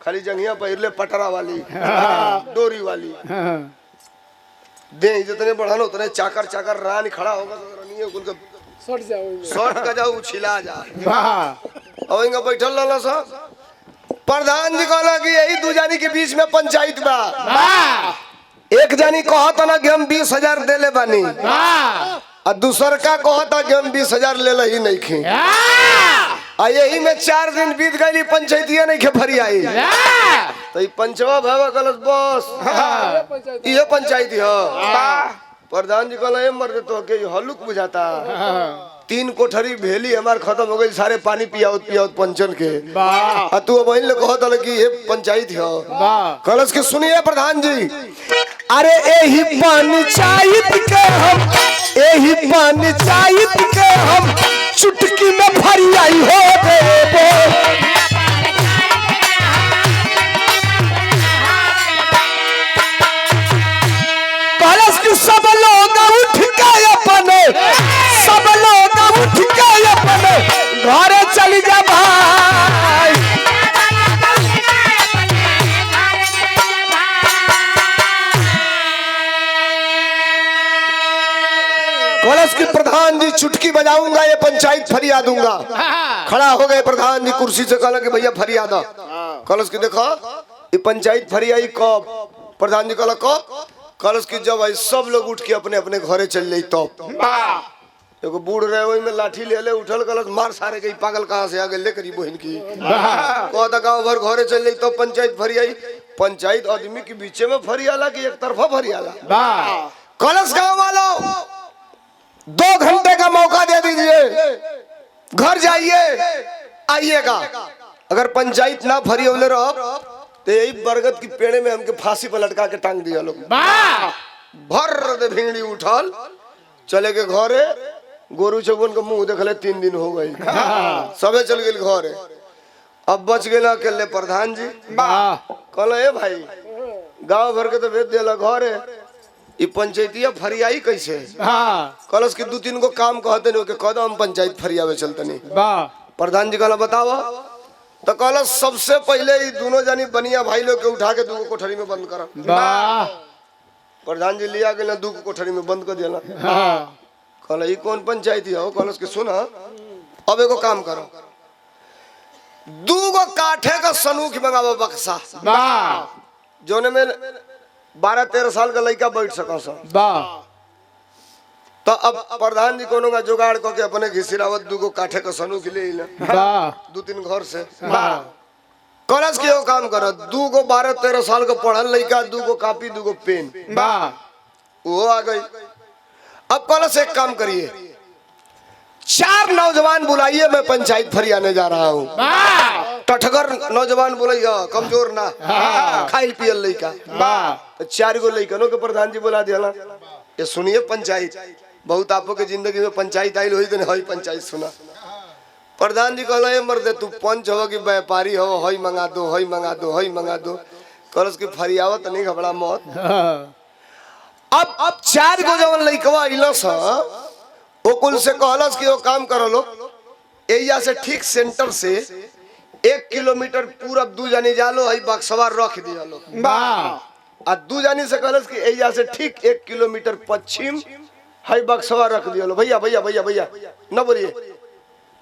खाली जंगिया पहिरले पटरा वाली डोरी वाली दे जितने बढ़ान उतने चाकर चाकर रान खड़ा होगा तो रनिए कुल का शॉर्ट का जाओ छिला जा। और इनका बैठल रहल सा। प्रधान जी कहला कि यही 2 जानी के बीच में पंचायत बा। एक जानी कहता ना कि हम 20,000 दे ले बानी, और दूसर का कहता कि हम 20,000 ले ही नहीं खे। यही में 4 दिन बीत गई, पंचायतिया नहीं खे फरी आई। तो ये पंचवा भावा कलश बस ये पंचायती है। प्रधान जी कहला मर तो के हलुक बुझाता, 3 कोठरी भेली हमार खत्म हो गई, सारे पानी पियावत पंचन के। तू वही ले कहत कि ये पंचायत है। कलश के सुनिए प्रधान जी, अरे यही पंचायत के हम, यही पंचायत के हम चुटकी में फरियाई हो गए। कलश के सब लोग उठ के अपने, सब लोग उठ के अपने घरे चली जा भाई। कलश की प्रधान जी चुटकी बजाऊंगा, ये पंचायत फरिया दूंगा। खड़ा हो गए प्रधान जी कुर्सी से, कहला कि भैया फरियादा। कलश की देखो ये पंचायत फरियाई कब? प्रधान जी कहला कब? कलश की जब आई सब लोग उठ के अपने अपने घरे चल जाई तब। एगो बूढ़ रहे वही में लाठी ले ले उठल, कलश मार सारे गई, पागल कहाँ से आ गए ले करी बहन की। कहता गाँव भर घरे चल जाई तो पंचायत फरियाई। पंचायत आदमी के बीचे में फरियाला कि एक तरफा फरियाला? कलश गाँव वालों 2 घंटे का मौका दे दीजिए, घर जाइए आइएगा। अगर पंचायत ना फरी होले रहो तो यही बरगद की पेड़े में हमके फांसी पर लटका के टांग दिया लोग। भर दे भिंगड़ी उठल चले के घरे, गोरू चौगन का मुंह देखले 3 दिन हो गई, सबे चल गए घरे। अब बच गए अकेले प्रधान जी। कहला ए भाई गांव भर के तो भेज दिया घरे, ये पंचायतिया फरियाई कैसे? कलश के 2-3 गो काम कहते नहीं कदम पंचायत फरियावे चलते नहीं। प्रधान जी कहला बताओ। तो कहला सबसे पहले ही दोनों जानी बनिया भाई लोग के उठा के दूगो कोठरी में बंद करा। वाह प्रधान जी लिया गया दूगो कोठरी में बंद कर दिया। हाँ कहला ये कौन पंचायत है? कहला कि सुना अब एगो काम करो, दूगो काठे का सनूख मंगावो बक्सा, वाह जोने में 12-13 साल का लड़का बैठ सका सा। वाह तो अब प्रधान जी कोनो का जुगाड़ करके अपने घिसिरावत दूगो काठे का सनूख ले आइला वाह 2-3 घर से। वाह कॉलेज के एगो काम करो, दूगो 12-13 साल का पढ़ल लड़का, दूगो कॉपी दूगो पेन, वाह वो आ गई। अब कॉलेज एक काम करिए, 4 नौजवान बुलाइए, मैं पंचायत फरियाने जा रहा हूँ। वाह टठगर नौजवान बोलिए, कमजोर ना, खाइल पियल लड़का। वाह तो 4 गो लड़कनों के प्रधान जी बुला दिया। ये सुनिए पंचायत, बहुत आपो के जिंदगी में पंचायत आई हुई तो नहीं पंचायत सुना। प्रधान जी कहला मर्दे तू पंच हो कि व्यापारी हो, हई मंगा दो, हई मंगा दो, हई मंगा दो। कलस की फरियावत नहीं घबरा मत। अब 4 गो जवन लइकवा आइलस ओ कुल से कहलस कि वो काम करो लो, एरिया से ठीक सेंटर से 1 किलोमीटर पूरब 2 जानी जालो, हई बक्सवा रख दिया लो। वाह आ 2 जानी से कहलस कि एरिया से ठीक 1 किलोमीटर पश्चिम हई बक्सवा रख दिया लो। भैया भैया भैया भैया न बोलिए,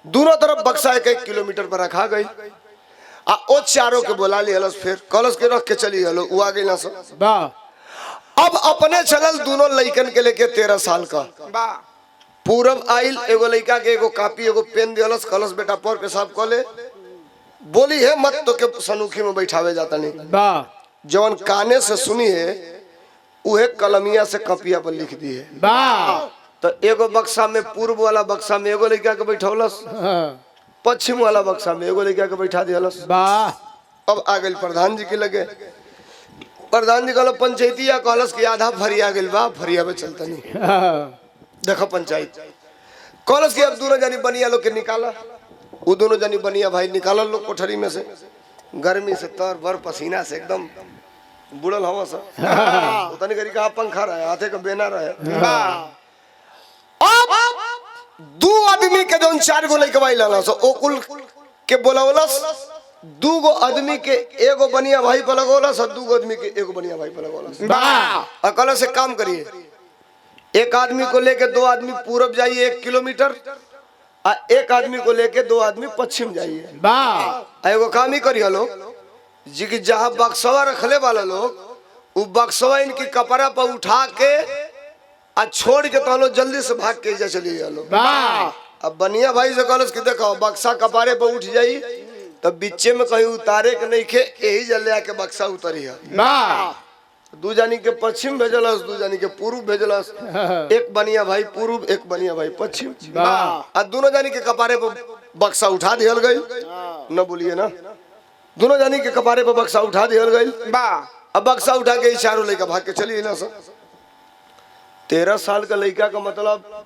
दोनों तरफ बक्सा 1-1 किलोमीटर पर रखा गई। आ ओ चारों के बोला लियलस, फिर कलश के रख के चली हलो, वो आ गई ना सब। वाह अब अपने चलल दोनों लइकन के लेके 13 साल का पूरब आइल, एगो लइका के एगो कॉपी एगो पेन दियलस। कलश बेटा पर के साहब कहले बोली है मत तो के सनूखी में बैठावे जाता नहीं, वाह जवन काने से सुनी है उहे कलमिया से कपिया पर लिख दी है। वाह तो एगो बक्सा में पूर्व वाला बक्सा में एगो लइका के बैठौलस, पश्चिम वाला बक्सा में एगो लइका के बैठा दियलस। वाह अब आ गई प्रधान जी के लगे। प्रधान जी कहलो पंचायतिया कहलस कि आधा फरिया गेल बा, फरिया में चलता नहीं। देखो पंचायत कहलस कि अब दोनों जानी बनिया लोग के निकाला। वो दोनों जानी बनिया भाई निकालल लोग कोठरी में से, गर्मी से तर भर पसीना से एकदम बुड़ल हवा सा। उतनी करी कहा पंखा रहे, हाथे का बेना रहे। अब 2 आदमी के जोन 4 गो लइकवा लालस ओ कुल के बोलावलस, 2 गो आदमी के एगो बनिया भाई पर लगौलस और 2 गो आदमी के एगो बनिया भाई पर लगौलस। वाह और कहलस से काम करिए, 1 आदमी को लेके 2 आदमी पूरब जाइए 1 किलोमीटर, और 1 आदमी को लेके 2 आदमी पश्चिम जाइए। वाह एगो काम ही करिए लोग जी की जहाँ बक्सवा रखले वाला लोग वो बक्सवा इनकी कपड़ा पर उठा के आ छोड़ के तो लोग जल्दी से भाग के जा चली जालो। वाह अब बनिया भाई से कहलस कि देखो बक्सा कपारे पर उठ जाई तब बीचे में कहीं उतारे के नहीं के, यही जल्दी आके बक्सा उतरी है। वाह 2 जानी के पश्चिम भेजलस, 2 जानी के पूर्व भेजलस। 1 बनिया भाई पूर्व, 1 बनिया भाई पश्चिम। वाह आ दोनों जानी के कपारे पर बक्सा उठा दियल गई। न बोलिए ना, दोनों जानी के कपारे पर बक्सा उठा दियल गई। अब बक्सा उठा के चारों लड़का भाग के चली ना सब। 13 साल का लड़का का मतलब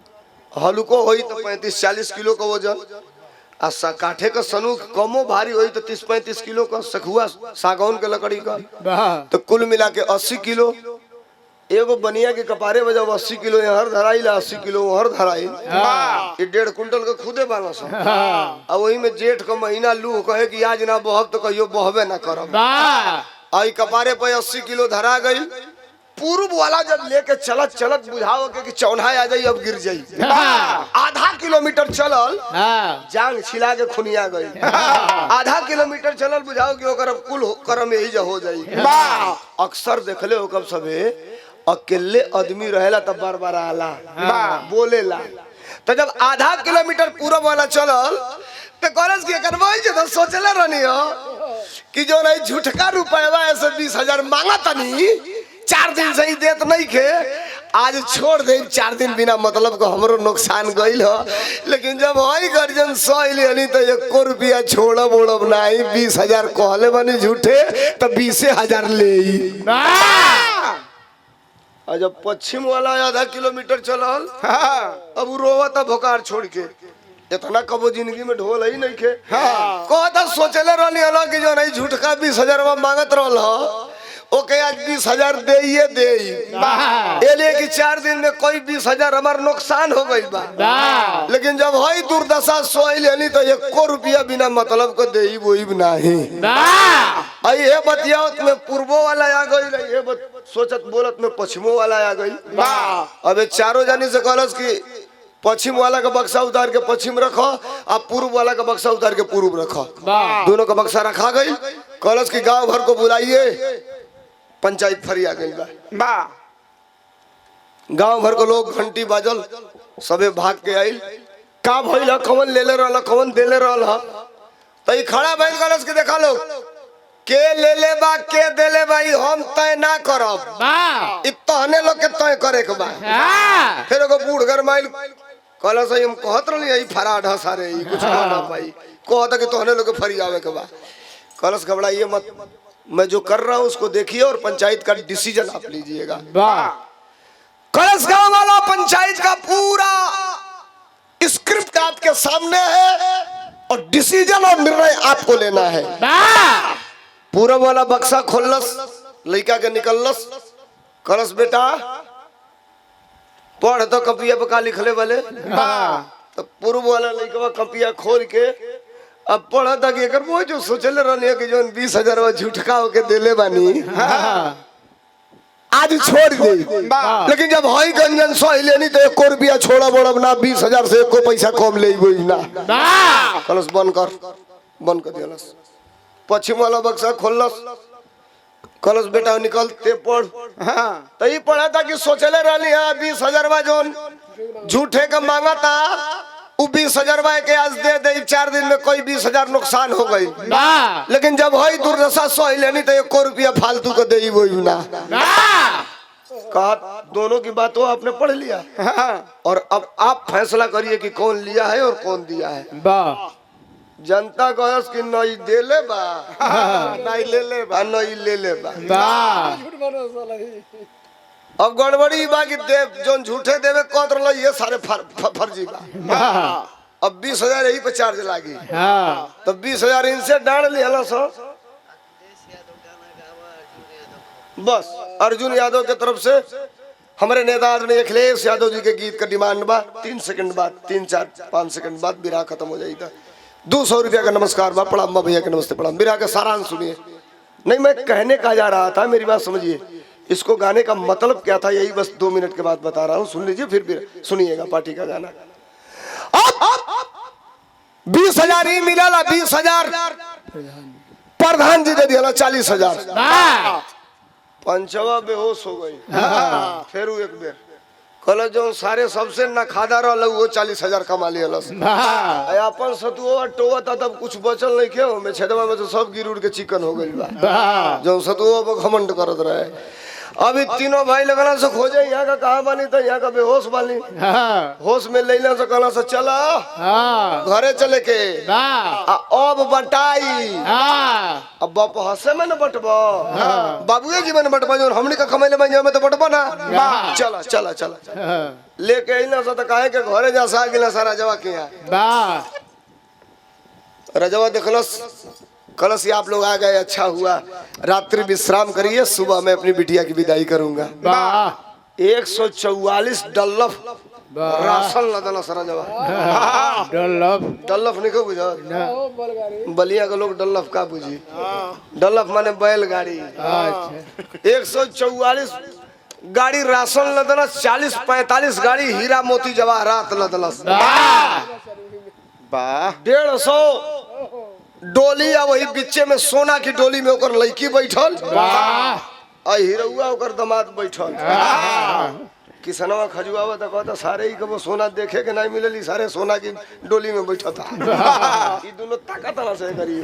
हल्को होई तो 35-40 किलो का वजन, आ काठे का सनूख कमो भारी होई तो 30-35 किलो का, सखुआ सागौन के लकड़ी का वाह तो कुल मिला के 80 किलो। एगो बनिया के कपारे बजा 80 किलो हर धराई ला, 80 किलो हर धराई। ये 1.5 कुंटल का खुदे बाला सा। अब वही में जेठ का महीना लू कहे कि आज ना बहब तो कहियो बहबे ना करब। वाह आई कपारे पे 80 किलो धरा गई। पूर्व वाला जब लेके चलत चलत बुझाओ के कि चौन्हा आ जाई अब गिर जाई। आधा किलोमीटर चलल जांग छिला के खुनिया गई। आधा किलोमीटर चलल बुझाओ कि ओकर अब कुल करम यही जा हो जाई। अक्सर देखले हो कब सबे अकेले आदमी रहेला तब बरबराला बोलेला। तो जब आधा किलोमीटर पूरब वाला चलल तो कॉलेज के करवाई जे तो सोचले रहनी हो कि जो नहीं झूठका रुपया ऐसे 20,000 मांगा तनी 4 दिन से ही देत नहीं के, आज छोड़ दे 4 दिन बिना मतलब को हमरो नुकसान गइल हो। लेकिन जब हई गर्जन सही हनी तो 1 रुपया छोड़ब ओड़ब नहीं, 20,000 कहले बनी झूठे तो 20,000 ले। और जब पश्चिम वाला आधा किलोमीटर चलल अब रोवता भोकार छोड़ के, इतना कबो जिंदगी में ढोल ही नहीं के। कहता सोचले रहनी हलो कि जो नहीं झूठका 20,000 मांगत रहल ओके आज 20,000 दे ये लिए कि 4 दिन में कोई 20,000 हमार नुकसान हो गई बा। लेकिन जब हई दुर्दशा सोई लेनी तो 1 रुपया बिना मतलब को दे वही नहीं आई ये बतिया में पूर्वो वाला आ गई ये सोचत बोलत में पश्चिमो वाला आ गई। अब चारों जानी से कहलस कि पश्चिम वाला का बक्सा उतार के पश्चिम रखो और पूर्व वाला का बक्सा उतार के पूर्व रखो। दोनों का बक्सा रखा गई। कॉलेज की गांव भर को बुलाइए, पंचायत फरिया गई बा। गांव भर को लोग घंटी बाजल सबे भाग के आइल। का भइल कौन लेले रहल कौन देले रहल तो खड़ा भइल। कॉलेज के देखा लोग के लेले बा के देले भाई हम तय ना करब इतने लोग के तय करे के बा। फिर एगो बूढ़ घर माइल कहला सही हम कहत रही यही फराड है सारे कुछ ना पाई कहता कि तोहने लोग फरियावे के बा। कलश घबराइए मत, मैं जो कर रहा हूँ उसको देखिए और पंचायत का डिसीजन आप लीजिएगा। कलश गांव वाला पंचायत का पूरा स्क्रिप्ट आपके सामने है और डिसीजन और निर्णय आपको लेना है। पूरब वाला बक्सा खोलस लड़का के निकलस। कलश बेटा पढ़ तो कपिया पे का लिखले वाले तो पूर्व वाला लड़का कपिया खोल के अब पढ़ा था कि अगर वो जो सोचले रहने कि जो 20,000 झूठका होके देले बानी आज छोड़ दे। लेकिन जब हई गंजन सही लेनी तो 1 रुपया छोड़ा बोड़ब ना 20,000 से 1 पैसा कम ले ना। कलश बंद कर दिलस। पश्चिम वाला बक्सा खोलस। कलश बेटा निकलते पढ़। तो ये पढ़ा था कि सोचले रहनी है 20,000 जोन झूठे का मांगा था वो 20,000 के आज दे दे 4 दिन में कोई 20,000 नुकसान हो गई। लेकिन जब हई दुर्दशा सही लेनी तो 1 रुपया फालतू को दे वही ना। कहा दोनों की बातों आपने पढ़ लिया और अब आप फैसला करिए कि कौन लिया है और कौन दिया है। जनता कहस कि नहीं देले बा नहीं ले ले बा। अब गड़बड़ी बा कि देव जोन झूठे देवे कहत रहल ये सारे फर्जी बा। अब 20,000 यही पे चार्ज लागी तो 20,000 इनसे डाल लिया सो। बस अर्जुन यादव के तरफ से हमारे नेता आदरणीय अखिलेश यादव जी के गीत का डिमांड बा 3 सेकंड बाद 3-4-5 सेकंड बाद बिरहा खत्म हो जाएगा। 200 रुपया का नमस्कार बा। प्रणाम भैया के नमस्ते प्रणाम। बिरहा का सारांश सुनिए। नहीं मैं कहने का जा रहा था, मेरी बात समझिए। इसको गाने का मतलब क्या था यही बस 2 मिनट के बाद बता रहा हूँ, सुन लीजिए फिर सुनिएगा पार्टी का गाना। अब 20,000 ही मिला 20,000 प्रधान जी दे दिया 40,000। पंचवा बेहोश हो गई। फिर एक बेर कल जो सारे सबसे न खादा रहा वो 40,000 कमा लिया अपन सतुआ टोवा था तब कुछ बचल नहीं क्यों में छेदवा में तो सब गिर उड़ के चिकन हो गई बा जो सतुआ पर घमंड करत रहे। अभी तीनों भाई लगना से खोजे यहाँ का कहा बानी तो यहाँ का बेहोश बानी। होश में लेना से कहना से चला घरे चले के अब बटाई। अब बाप हंसे में न बटबो बाबुए जी में बटबा जो हमनी का कमाइले में तो बटबो ना। चला चला चला लेके अइना से तो कहे के घरे जा सा गिला सारा जवा के यहाँ रजवा देखलस। कलश आप लोग आ गए अच्छा हुआ। रात्रि विश्राम करिए, सुबह मैं अपनी बिटिया की विदाई करूंगा। 144 डल्लफ राशन लदला सारा जवा। डल्लफ नहीं को बुझा बलिया के लोग डल्लफ का बुझी। डल्लफ माने बैलगाड़ी। 144 गाड़ी राशन लदलस। 40-45 गाड़ी हीरा मोती जवाहरात लदलस। 150 डोली आ वही बीचे में सोना की डोली में ओकर लड़की बैठल आ हीरोआ ओकर दामाद बैठल। किसनवा खजुआवा तो कहता सारे ही कबो सोना देखे के नहीं मिलली सारे सोना की डोली में बैठा था। ये दोनों ताकत ना से करी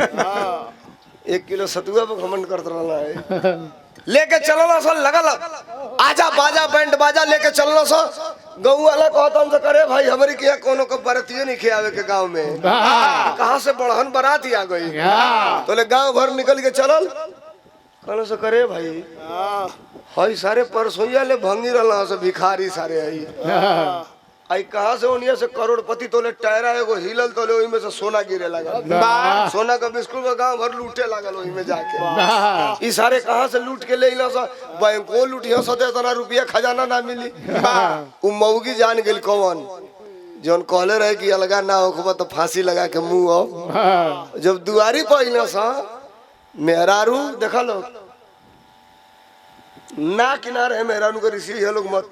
1 किलो सतुआ पे घमंड करत रहला है। लेके चलना सा लगल आजा बाजा बैंड बाजा लेके चलना सा। गऊ वाला कहता हमसे करे भाई हमारी क्या कोनो को बरातियों नहीं खियावे के गांव में कहाँ से बड़हन बारात आ गई तो ले गांव भर निकल के चलल। कहने से करे भाई हई सारे परसोइया ले भंगी रहला से भिखारी सारे हई आई कहाँ से ओनिया से करोड़पति तोले टायरा एगो हिलल तोले ओही में से सोना गिरे लागल सोना का बिस्कुट का गांव भर लूटे लागल ओही में जाके ई सारे कहाँ से लूट के ले इला सा बैंको लूटिया सते तना रुपया खजाना ना मिली उ मौगी जान गेल कौन जौन कहले रहे कि अलगा ना होखबा तो फांसी लगा के मुंह आओ जब दुआरी पर सा मेहरारू देखा लो ना किनारे है मेहरारू के ऋषि है लोग मत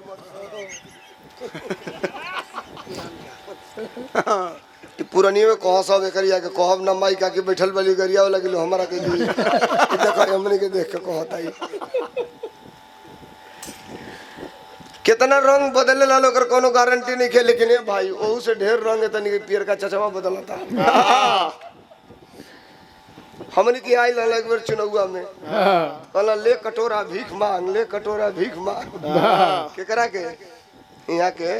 पुरानी में कह सब एकरिया के कहब ना माई का के बैठल वाली गरिया वाला गिलो हमारा के लिए देखो हमने के देख के कहता ही कितना रंग बदले ला लोग कोनो गारंटी नहीं है लेकिन ये भाई ओहू से ढेर रंग है तनी पियर का चचवा बदलता हमने की आई ला एक बार चुनौआ में कहला ले कटोरा भीख मांग केकरा के यहाँ के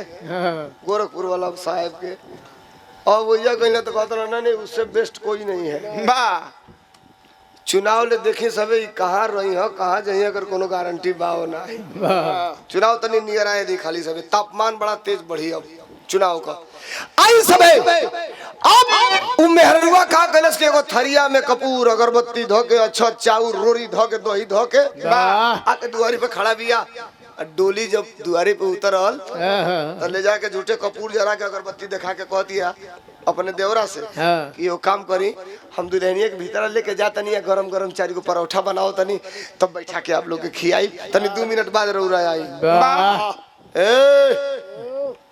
गोरखपुर वाला साहब के और वो यह कहना तो कहता ना नहीं उससे बेस्ट कोई नहीं है चुनाव ले देखी सबे कहाँ रही हो कहाँ जाइए अगर कोनो गारंटी बाओ ना है चुनाव तनी नियर आए दी खाली सबे तापमान बड़ा तेज बढ़ी अब चुनाव का आई सबे अब मेहरुआ का कलश के एगो थरिया में कपूर अगरबत्ती धो के अच्छा चाउर रोरी धो के दही धो के आके दुआरी पे खड़ा बिया डोली जब दुआरी पे उतरल तो ले जाके झूठे कपूर जरा के अगरबत्ती दिखा के कह दिया अपने देवरा से कि यो काम करी हम दुल्हनिया के भीतर लेके जा तनी गरम गरम चारी को परोठा बनाओ तनी तब बैठा के आप लोग के खियाई तनी 2 मिनट बाद रौरा आई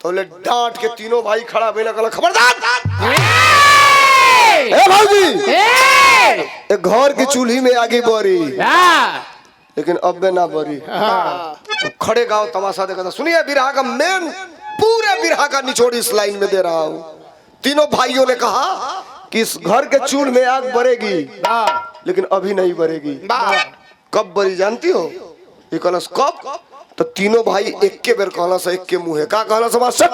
तो ले डांट के तीनों भाई खड़ा भइला कहला खबरदार ए भौजी ए घर की चूल्ही में आगे बढ़ी लेकिन अब में ना बरी खड़े गांव तमाशा देखा सुनिए बिरहा का मेन पूरे बिरहा का निचोड़ इस लाइन में दे रहा हूँ तीनों भाइयों ने कहा कि इस घर के चूल्हे में आग बढ़ेगी लेकिन अभी नहीं बढ़ेगी कब बरी जानती हो ये कलश कब तो तीनों भाई एक के बेर कहला से एक के मुंह है का कहला से मास्टर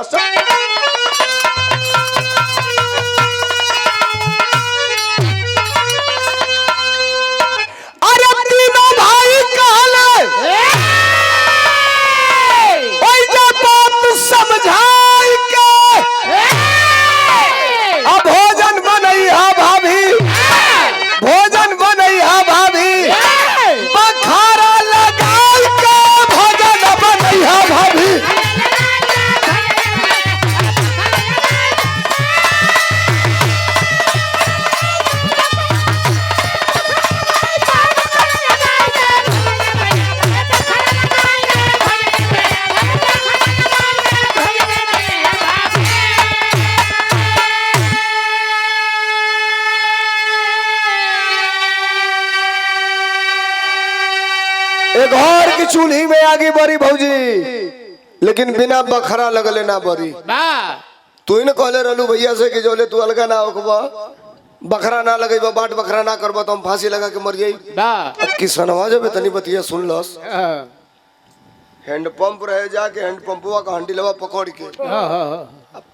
घर की चूल्ही में आगे बरी भौजी लेकिन बिना बखरा लगले ना बरी तू ही न कहले रहलू भैया से कि जोले तू अलगा ना होखबा बखरा ना लगेबा बाट बखरा ना करबा तो हम फांसी लगा के मर जाई किसनवा जब तनी बतिया सुन लस हैंड पंप रहे जाके हैंड पंपवा का हंडीलवा पकड़ के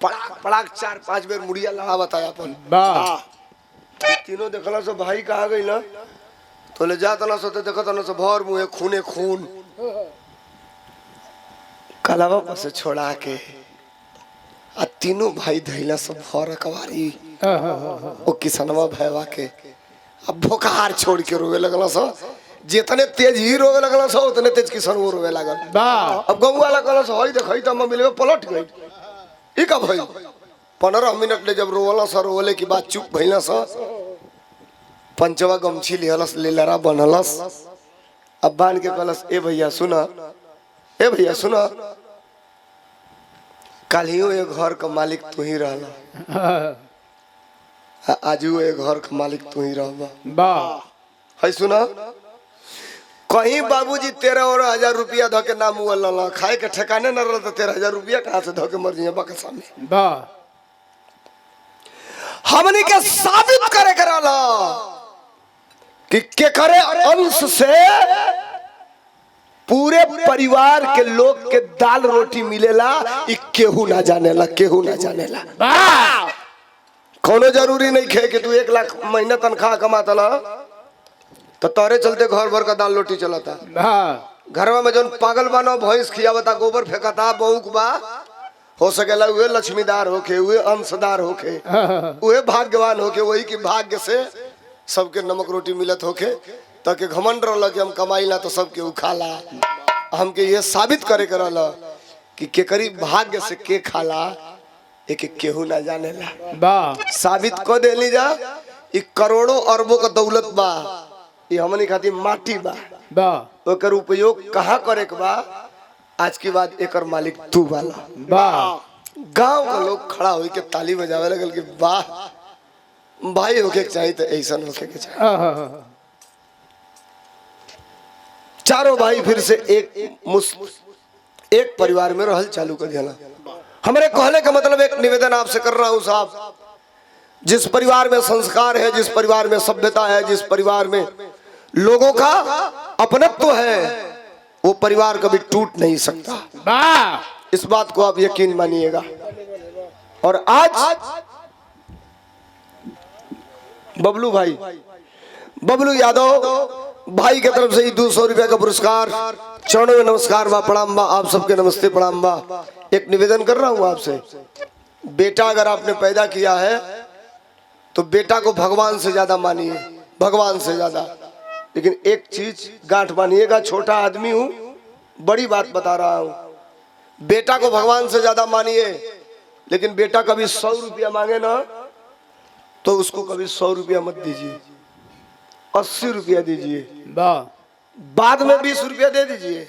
पड़ाक पड़ाक 4-5 बेर मुड़िया लड़ा बताया अपन तीनों देखला से भाई कहा गई ना तो ले जाता ना सोते देखता ना से भर मुँह खूने खून कलावा पर से छोड़ा के आ तीनों भाई धैला सब भर कवारी ओ किसनवा भैवा के अब भोकार छोड़ के रोवे लगला सा जितने तेज ही रोवे लगला सा उतने तेज किसनवा रोवे लगल अब गांव वाला कहला सा हई देखई त मम्मी में पलट गई ई का भाई 15 मिनट ले जब रोवला सा रोले की बात चुप भइला सा पंचवा गमछी लिहलस लेलरा बनलस अब बांध के कहलस ए भैया सुना कालियो एक घर का मालिक तू ही रहला आजू एक घर का मालिक तू ही रहबा है सुना कहीं बाबूजी 13,000 रुपया धो के नाम हुआ खाए के ठिकाने न रहा तो 13,000 रुपया कहाँ से धो के मर जाइए बक्सा में हमनी के साबित करे कराला कि करे अंश से पूरे परिवार के लोग के दाल रोटी मिलेला केहू ना जानेला कोनो जरूरी नहीं खे कि तू 1 लाख महीना तनख्वाह कमाता ला तो तोरे चलते घर भर का दाल रोटी चलता घरवा में जो पागल बनो भैंस खियावता गोबर फेंकता बहुक बा हो सकेला वे लक्ष्मीदार होके, वे अंशदार होके, वे भाग्यवान होके, वही की भाग्य से सबके नमक रोटी मिलत होके, ताकि घमंड रहला कि हम कमाईला तो सबके उखाला। हमके ये साबित करे करला कि केकरी भाग्य से के खाला एक केहू ना जानेला। वाह साबित कर देली जा ई करोड़ों अरबों का दौलत बा, ये हमनी खातिर माटी बा। वाह ओकर उपयोग कहाँ करे के बा, आज के बाद एकर मालिक तू वाला। वाह गांव का लोग खड़ा होई के ताली बजावे लगल कि वाह भाई होके के चाहिए तो ऐसा होके के चाहिए। चारों भाई फिर से एक परिवार में रहल चालू कर दिया। हमारे कहने का मतलब एक निवेदन आपसे कर रहा हूं साहब, जिस परिवार में संस्कार है, जिस परिवार में सभ्यता है, जिस परिवार में लोगों का अपनत्व है, वो परिवार कभी टूट नहीं सकता। वाह इस बात को आप यकीन मानिएगा। और आज बबलू यादव भाई की तरफ से ही 200 रुपया का पुरस्कार, चरणों में नमस्कार बा, प्रणाम बा, आप सबके नमस्ते प्रणाम बा। एक निवेदन कर रहा हूँ आपसे, बेटा अगर आपने पैदा किया है तो बेटा को भगवान से ज्यादा मानिए, भगवान से ज्यादा। लेकिन एक चीज गांठ मानिएगा, छोटा आदमी हूं, बड़ी बात बता रहा हूं, बेटा को भगवान से ज्यादा मानिए, लेकिन बेटा कभी 100 रुपया मांगे ना तो उसको कभी 100 रुपया मत दीजिए, 80 रुपया दीजिए, वाह बाद में 20 रुपया दे दीजिए।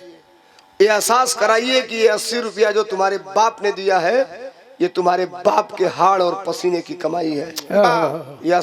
ये एहसास कराइए कि ये 80 रुपया जो तुम्हारे बाप ने दिया है, ये तुम्हारे बाप के हाड़ और पसीने की कमाई है। यह